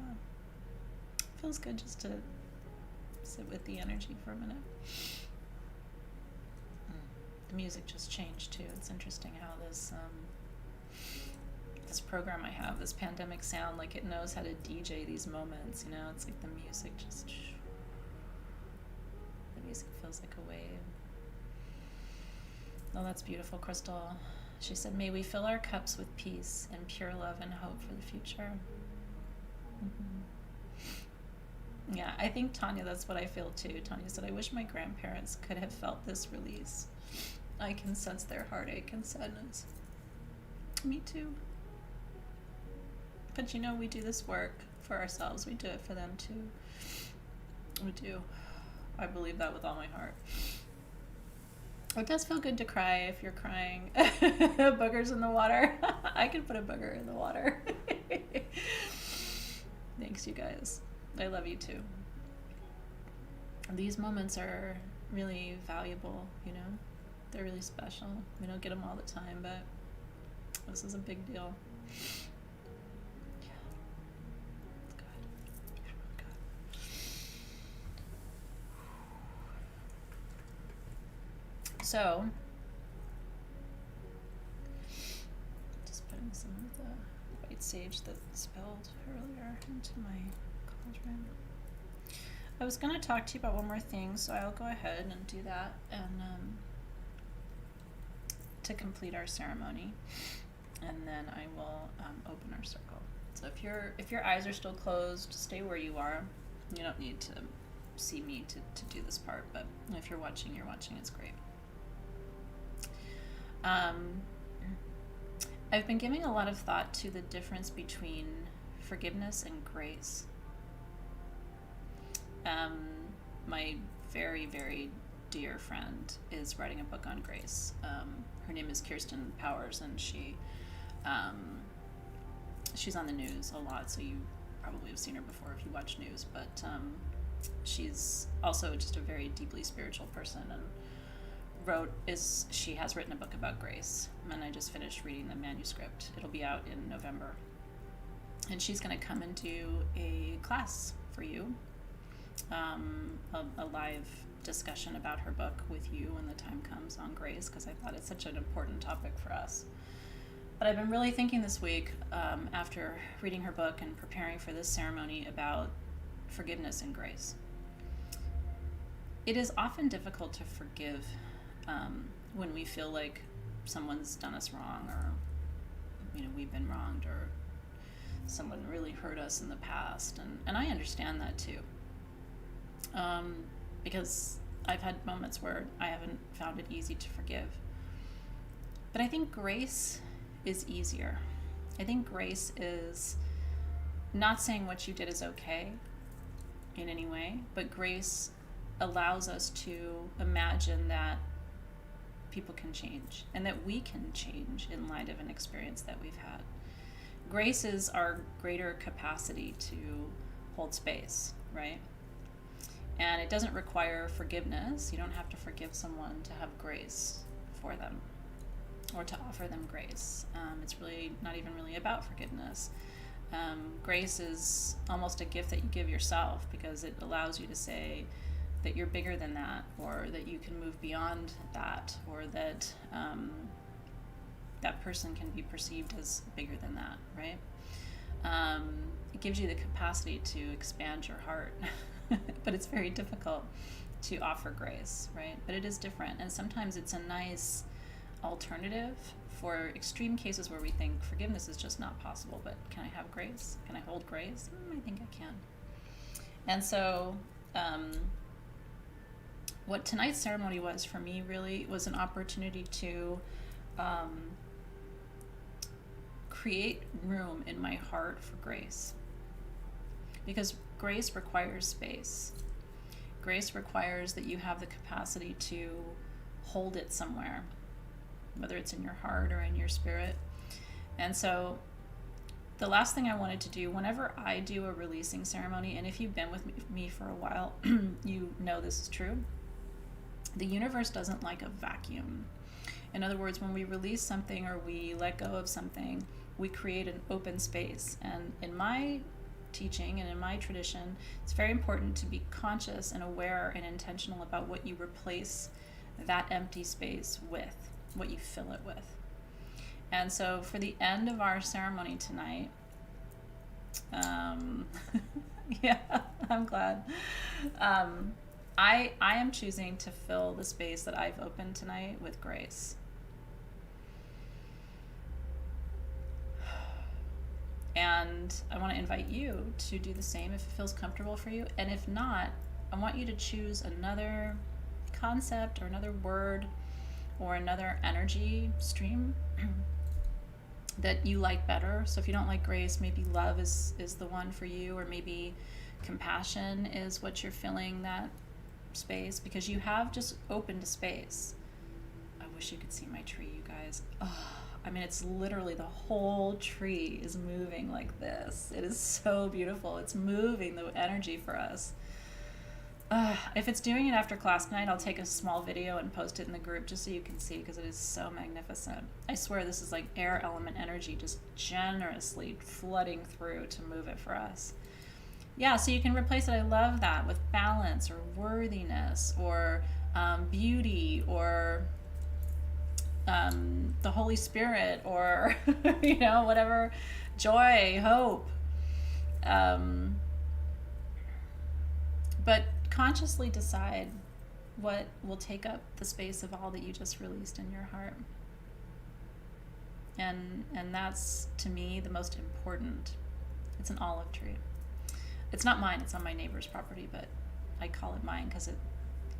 Feels good just to sit with the energy for a minute. The music just changed too. It's interesting how this this program I have, this pandemic sound, like it knows how to DJ these moments, you know? It's like the music just... The music feels like a wave. Oh, that's beautiful, Crystal. She said, may we fill our cups with peace and pure love and hope for the future. Mm-hmm. Yeah, I think, Tanya, that's what I feel too. Tanya said, I wish my grandparents could have felt this release. I can sense their heartache and sadness. Me too. But you know, we do this work for ourselves. We do it for them too. We do. I believe that with all my heart. It does feel good to cry if you're crying. Boogers in the water. I can put a booger in the water. Thanks, you guys. I love you too. These moments are really valuable, you know? They're really special. We don't get them all the time, but this is a big deal. Yeah. It's good. It's really good. So, just putting some of the white sage that spilled earlier into my cauldron. I was going to talk to you about one more thing, so I'll go ahead and do that and to complete our ceremony, and then I will open our circle. So if your eyes are still closed, stay where you are. You don't need to see me to do this part, but if you're watching, it's great. I've been giving a lot of thought to the difference between forgiveness and grace. My very, very dear friend is writing a book on grace. Her name is Kirsten Powers, and she's on the news a lot, so you probably have seen her before if you watch news, but she's also just a very deeply spiritual person, and she has written a book about grace, and I just finished reading the manuscript. It'll be out in November, and she's going to come and do a class for you, a live discussion about her book with you when the time comes on grace, because I thought it's such an important topic for us. But I've been really thinking this week, after reading her book and preparing for this ceremony, about forgiveness and grace. It is often difficult to forgive when we feel like someone's done us wrong, or we've been wronged, or someone really hurt us in the past, and I understand that too. Because I've had moments where I haven't found it easy to forgive. But I think grace is easier. I think grace is not saying what you did is okay in any way, but grace allows us to imagine that people can change and that we can change in light of an experience that we've had. Grace is our greater capacity to hold space, right? And it doesn't require forgiveness. You don't have to forgive someone to have grace for them or to offer them grace. It's really not even really about forgiveness. Grace is almost a gift that you give yourself, because it allows you to say that you're bigger than that, or that you can move beyond that, or that that person can be perceived as bigger than that, right? It gives you the capacity to expand your heart. But it's very difficult to offer grace, right? But it is different, and sometimes it's a nice alternative for extreme cases where we think forgiveness is just not possible, but can I have grace? Can I hold grace? I think I can. And so what tonight's ceremony was for me really was an opportunity to create room in my heart for grace. Because grace requires space. Grace requires that you have the capacity to hold it somewhere, whether it's in your heart or in your spirit. And so the last thing I wanted to do, whenever I do a releasing ceremony, and if you've been with me for a while, you know this is true, the universe doesn't like a vacuum. In other words, when we release something or we let go of something, we create an open space. And in my teaching and in my tradition, it's very important to be conscious and aware and intentional about what you replace that empty space with, what you fill it with. And so for the end of our ceremony tonight, yeah, I'm glad. I am choosing to fill the space that I've opened tonight with grace. And I want to invite you to do the same if it feels comfortable for you. And if not, I want you to choose another concept or another word or another energy stream that you like better. So if you don't like grace, maybe love is the one for you, or maybe compassion is what you're filling that space, because you have just opened a space. I wish you could see my tree, you guys. Oh, I mean, it's literally the whole tree is moving like this. It is so beautiful. It's moving the energy for us. If it's doing it after class tonight, I'll take a small video and post it in the group just so you can see, because it is so magnificent. I swear this is like air element energy just generously flooding through to move it for us. Yeah, so you can replace it, I love that, with balance or worthiness or beauty or the Holy Spirit or, you know, whatever, joy, hope. But consciously decide what will take up the space of all that you just released in your heart. And that's, to me, the most important. It's an olive tree. It's not mine, it's on my neighbor's property, but I call it mine because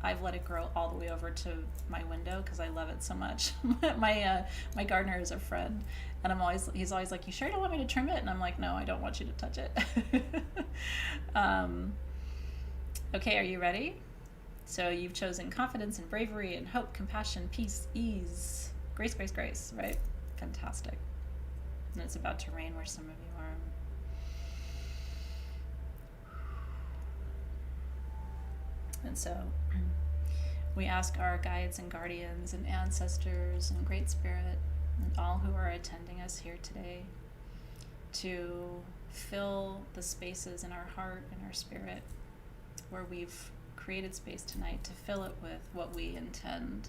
I've let it grow all the way over to my window because I love it so much. My gardener is a friend, and he's always like, "You sure you don't want me to trim it?" And I'm like, "No, I don't want you to touch it." Okay, are you ready? So you've chosen confidence and bravery and hope, compassion, peace, ease, grace, grace, grace, right? Fantastic. And it's about to rain where some of you are. And so we ask our guides and guardians and ancestors and Great Spirit and all who are attending us here today to fill the spaces in our heart and our spirit where we've created space tonight, to fill it with what we intend,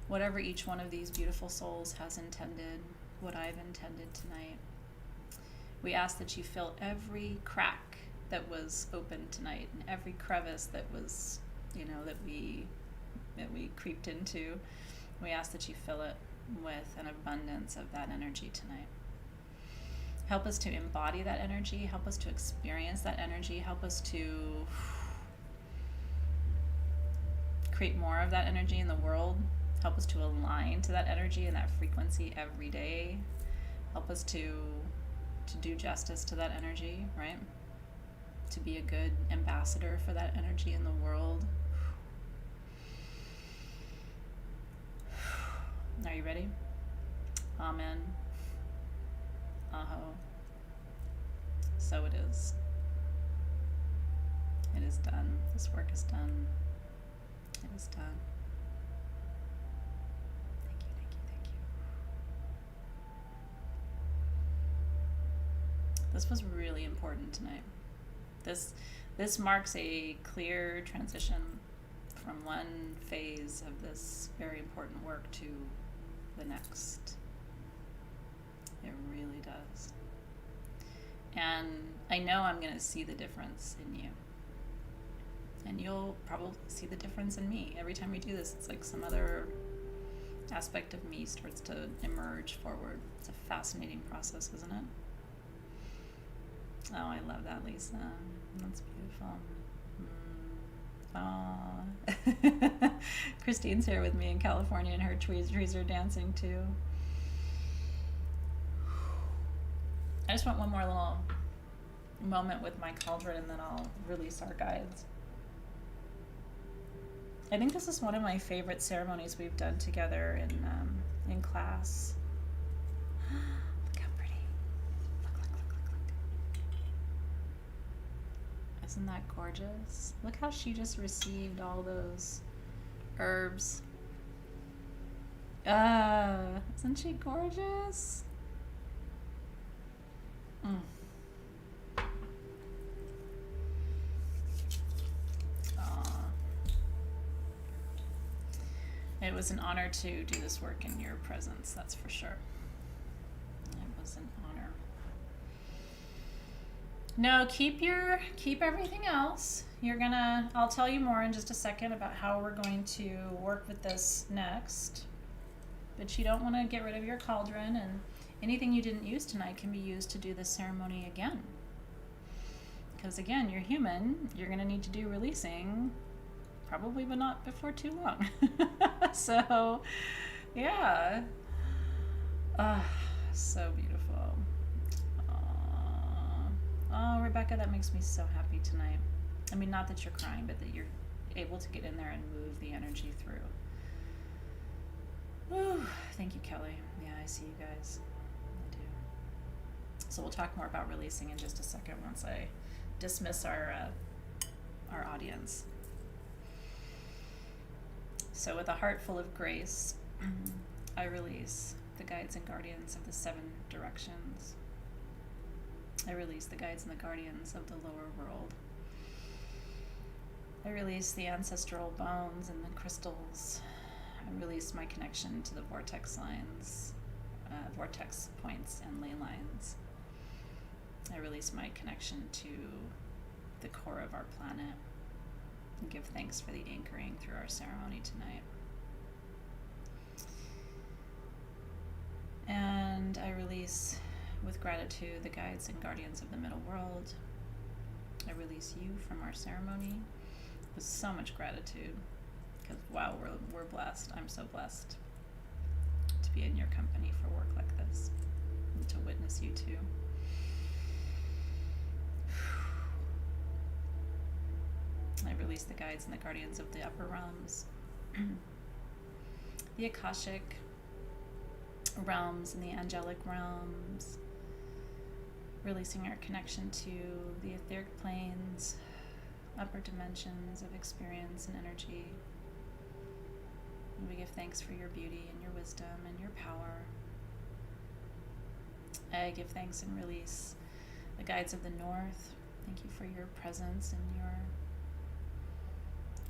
whatever each one of these beautiful souls has intended, what I've intended tonight. We ask that you fill every crack that was open tonight and every crevice that was, that we creeped into. We ask that you fill it with an abundance of that energy tonight. Help us to embody that energy, help us to experience that energy, help us to create more of that energy in the world, help us to align to that energy and that frequency every day. Help us to do justice to that energy, right? To be a good ambassador for that energy in the world. Are you ready? Amen. Aho. So it is. It is done. This work is done. It is done. Thank you, thank you, thank you. This was really important tonight. This marks a clear transition from one phase of this very important work to the next. It really does. And I know I'm going to see the difference in you. And you'll probably see the difference in me. Every time we do this, it's like some other aspect of me starts to emerge forward. It's a fascinating process, isn't it? Oh, I love that, Lisa. That's beautiful. Oh. Christine's here with me in California, and her trees are dancing too. I just want one more little moment with my cauldron, and then I'll release our guides. I think this is one of my favorite ceremonies we've done together in class. Look how pretty. Look. Isn't that gorgeous? Look how she just received all those herbs. Isn't she gorgeous? It was an honor to do this work in your presence, that's for sure. It was an honor. No, keep everything else. I'll tell you more in just a second about how we're going to work with this next. But you don't want to get rid of your cauldron, and anything you didn't use tonight can be used to do this ceremony again. Because again, you're human, you're going to need to do releasing, probably, but not before too long. So, yeah. So beautiful. Oh, Rebecca, that makes me so happy tonight. I mean, not that you're crying, but that you're able to get in there and move the energy through. Whew. Thank you, Kelly. Yeah, I see you guys. I do. So we'll talk more about releasing in just a second once I dismiss our audience. So with a heart full of grace, I release the guides and guardians of the 7 directions. I release the guides and the guardians of the lower world. I release the ancestral bones and the crystals. I release my connection to the vortex lines, vortex points and ley lines. I release my connection to the core of our planet. And give thanks for the anchoring through our ceremony tonight. And I release with gratitude the guides and guardians of the middle world. I release you from our ceremony with so much gratitude, because wow, we're blessed. I'm so blessed to be in your company for work like this and to witness you too. I release the guides and the guardians of the upper realms, the Akashic realms and the angelic realms, releasing our connection to the etheric planes, upper dimensions of experience and energy. And we give thanks for your beauty and your wisdom and your power. I give thanks and release the guides of the north. Thank you for your presence and your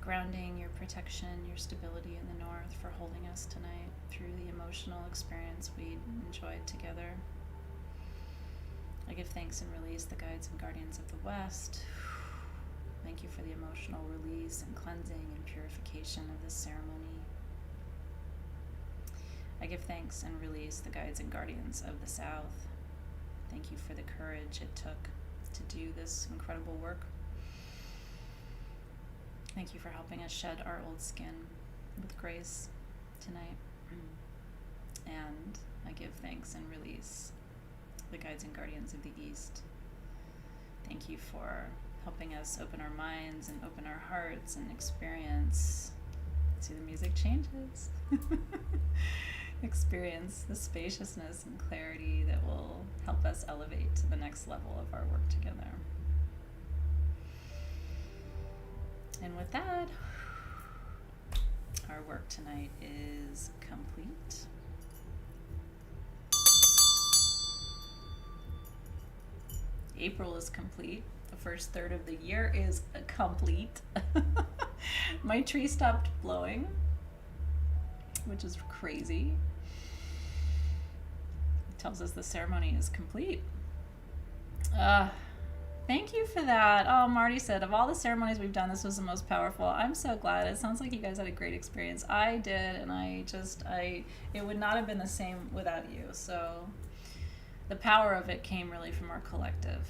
grounding, your protection, your stability in the north, for holding us tonight through the emotional experience we enjoyed together. I give thanks and release the guides and guardians of the west. Thank you for the emotional release and cleansing and purification of this ceremony. I give thanks and release the guides and guardians of the south. Thank you for the courage it took to do this incredible work. Thank you for helping us shed our old skin with grace tonight. And I give thanks and release the guides and guardians of the east. Thank you for helping us open our minds and open our hearts and experience. See, the music changes. Experience the spaciousness and clarity that will help us elevate to the next level of our work together. And with that, our work tonight is complete. April is complete. The first third of the year is complete. My tree stopped blowing, which is crazy. It tells us the ceremony is complete. Thank you for that. Oh, Marty said, of all the ceremonies we've done, this was the most powerful. I'm so glad. It sounds like you guys had a great experience. I did, and it would not have been the same without you. So the power of it came really from our collective.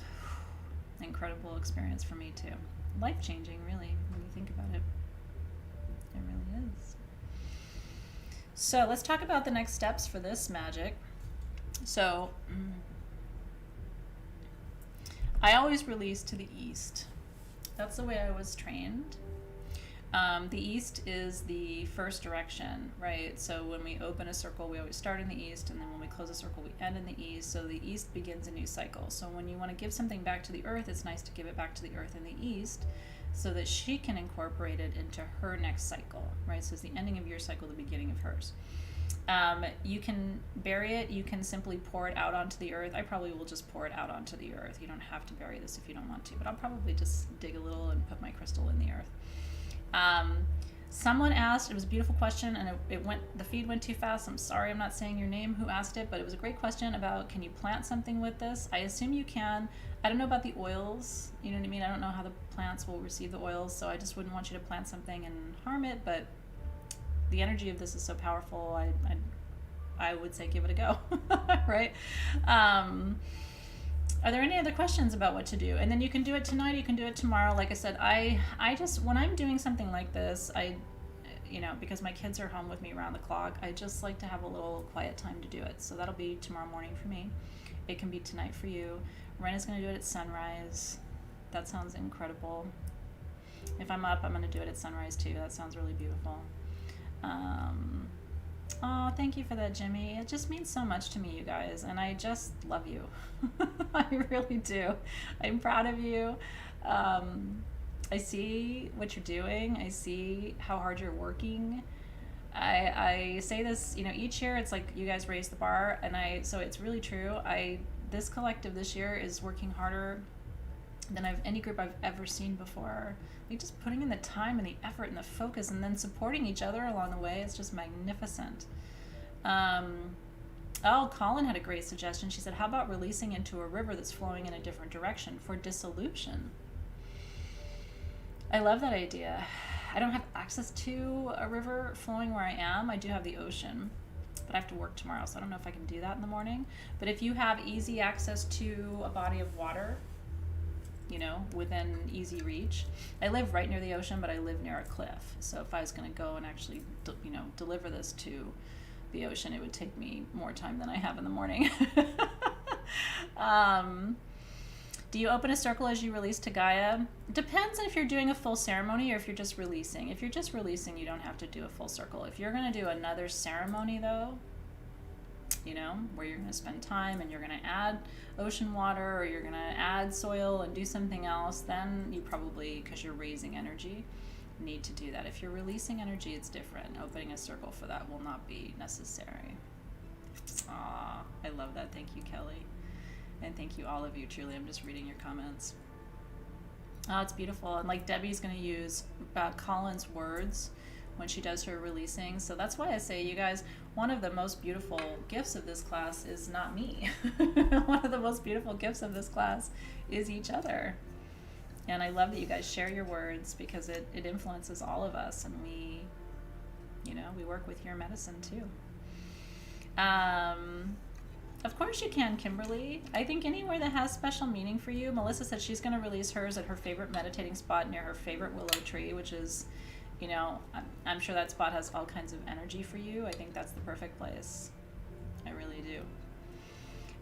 Incredible experience for me too. Life-changing, really, when you think about it. It really is. So let's talk about the next steps for this magic. So I always release to the east. That's the way I was trained. The east is the first direction, right? So when we open a circle, we always start in the east, and then when we close a circle, we end in the east. So the east begins a new cycle. So when you want to give something back to the earth, it's nice to give it back to the earth in the east so that she can incorporate it into her next cycle, right? So it's the ending of your cycle, the beginning of hers. You can bury it. You can simply pour it out onto the earth. I probably will just pour it out onto the earth. You don't have to bury this if you don't want to, but I'll probably just dig a little and put my crystal in the earth. Someone asked, it was a beautiful question, and the feed went too fast. I'm sorry, I'm not saying your name who asked it, but it was a great question about, can you plant something with this? I assume you can. I don't know about the oils, you know what I mean? I don't know how the plants will receive the oils, so I just wouldn't want you to plant something and harm it, but the energy of this is so powerful, I would say give it a go, right? Are there any other questions about what to do? And then you can do it tonight, you can do it tomorrow. Like I said, I just, when I'm doing something like this, because my kids are home with me around the clock, I just like to have a little quiet time to do it. So that'll be tomorrow morning for me. It can be tonight for you. Rena's going to do it at sunrise. That sounds incredible. If I'm up, I'm going to do it at sunrise too. That sounds really beautiful. Oh, thank you for that, Jimmy. It just means so much to me, you guys, and I just love you. I really do. I'm proud of you. I see what you're doing. I see how hard you're working. I say this, each year it's like you guys raise the bar, and so it's really true. This collective this year is working harder than any group I've ever seen before. Like, just putting in the time and the effort and the focus, and then supporting each other along the way. It's just magnificent. Colin had a great suggestion. She said, how about releasing into a river that's flowing in a different direction for dissolution? I love that idea. I don't have access to a river flowing where I am. I do have the ocean, but I have to work tomorrow, so I don't know if I can do that in the morning. But if you have easy access to a body of water, within easy reach. I live right near the ocean, but I live near a cliff. So if I was going to go and actually, deliver this to the ocean, it would take me more time than I have in the morning. Do you open a circle as you release to Gaia? Depends if you're doing a full ceremony or if you're just releasing. If you're just releasing, you don't have to do a full circle. If you're going to do another ceremony, though, where you're going to spend time and you're going to add ocean water or you're going to add soil and do something else, then you probably, because you're raising energy, need to do that. If you're releasing energy, it's different. Opening a circle for that will not be necessary. Aw, I love that. Thank you, Kelly. And thank you, all of you. Truly, I'm just reading your comments. Oh, it's beautiful. And like Debbie's going to use Colin's words when she does her releasing. So that's why I say, you guys, one of the most beautiful gifts of this class is not me. One of the most beautiful gifts of this class is each other. And I love that you guys share your words, because it influences all of us, and we work with your medicine too. Of course you can, Kimberly. I think anywhere that has special meaning for you. Melissa said she's going to release hers at her favorite meditating spot near her favorite willow tree, which is, I'm sure that spot has all kinds of energy for you. I think that's the perfect place. I really do.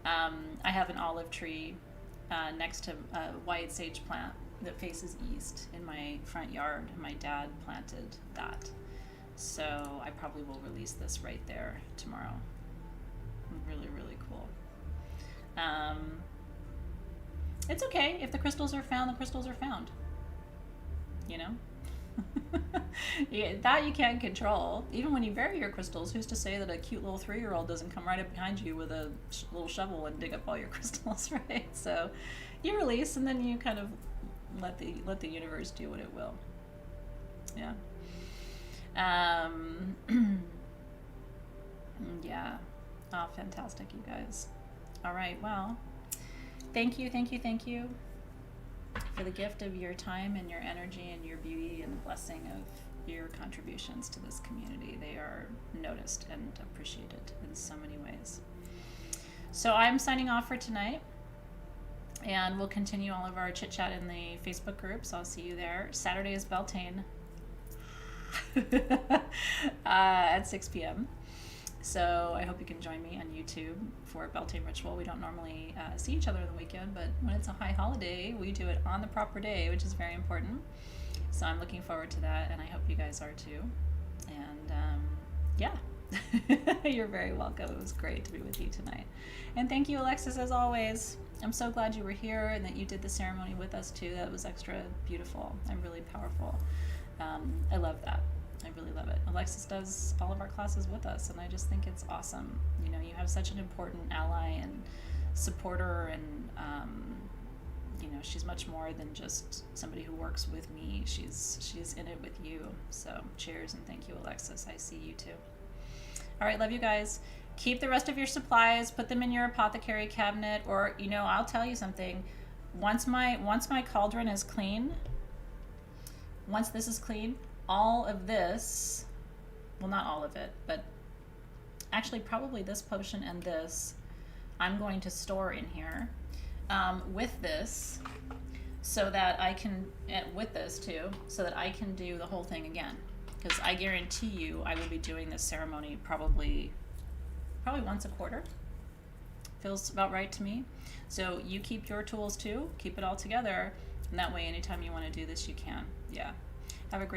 I have an olive tree next to a white sage plant that faces east in my front yard. My dad planted that. So I probably will release this right there tomorrow. Really, really cool. It's okay. If the crystals are found, the crystals are found. Yeah, that you can't control. Even when you bury your crystals, who's to say that a cute little 3-year-old doesn't come right up behind you with a little shovel and dig up all your crystals, right? So you release, and then you kind of let the universe do what it will. Yeah. Yeah. Oh, fantastic, you guys. All right. Well, thank you. for the gift of your time and your energy and your beauty and the blessing of your contributions to this community. They are noticed and appreciated in so many ways. So I'm signing off for tonight, and we'll continue all of our chit chat in the Facebook group, so I'll see you there. Saturday is Beltane at 6 p.m. So I hope you can join me on YouTube for Beltane Ritual. We don't normally see each other on the weekend, but when it's a high holiday, we do it on the proper day, which is very important. So I'm looking forward to that, and I hope you guys are too. And yeah, you're very welcome. It was great to be with you tonight. And thank you, Alexis, as always. I'm so glad you were here and that you did the ceremony with us too. That was extra beautiful and really powerful. I love that. I really love it. Alexis does all of our classes with us, and I just think it's awesome. You know, you have such an important ally and supporter, and you know, she's much more than just somebody who works with me. She's in it with you. So cheers, and thank you, Alexis. I see you too. All right, love you guys. Keep the rest of your supplies, put them in your apothecary cabinet, or, you know, I'll tell you something. Once my cauldron is clean, once this is clean, all of this, well, not all of it, but actually probably this potion and this, I'm going to store in here with this, so that I can, with this too, so that I can do the whole thing again. Because I guarantee you I will be doing this ceremony probably once a quarter. Feels about right to me. So you keep your tools too, keep it all together, and that way anytime you want to do this you can. Yeah. Have a great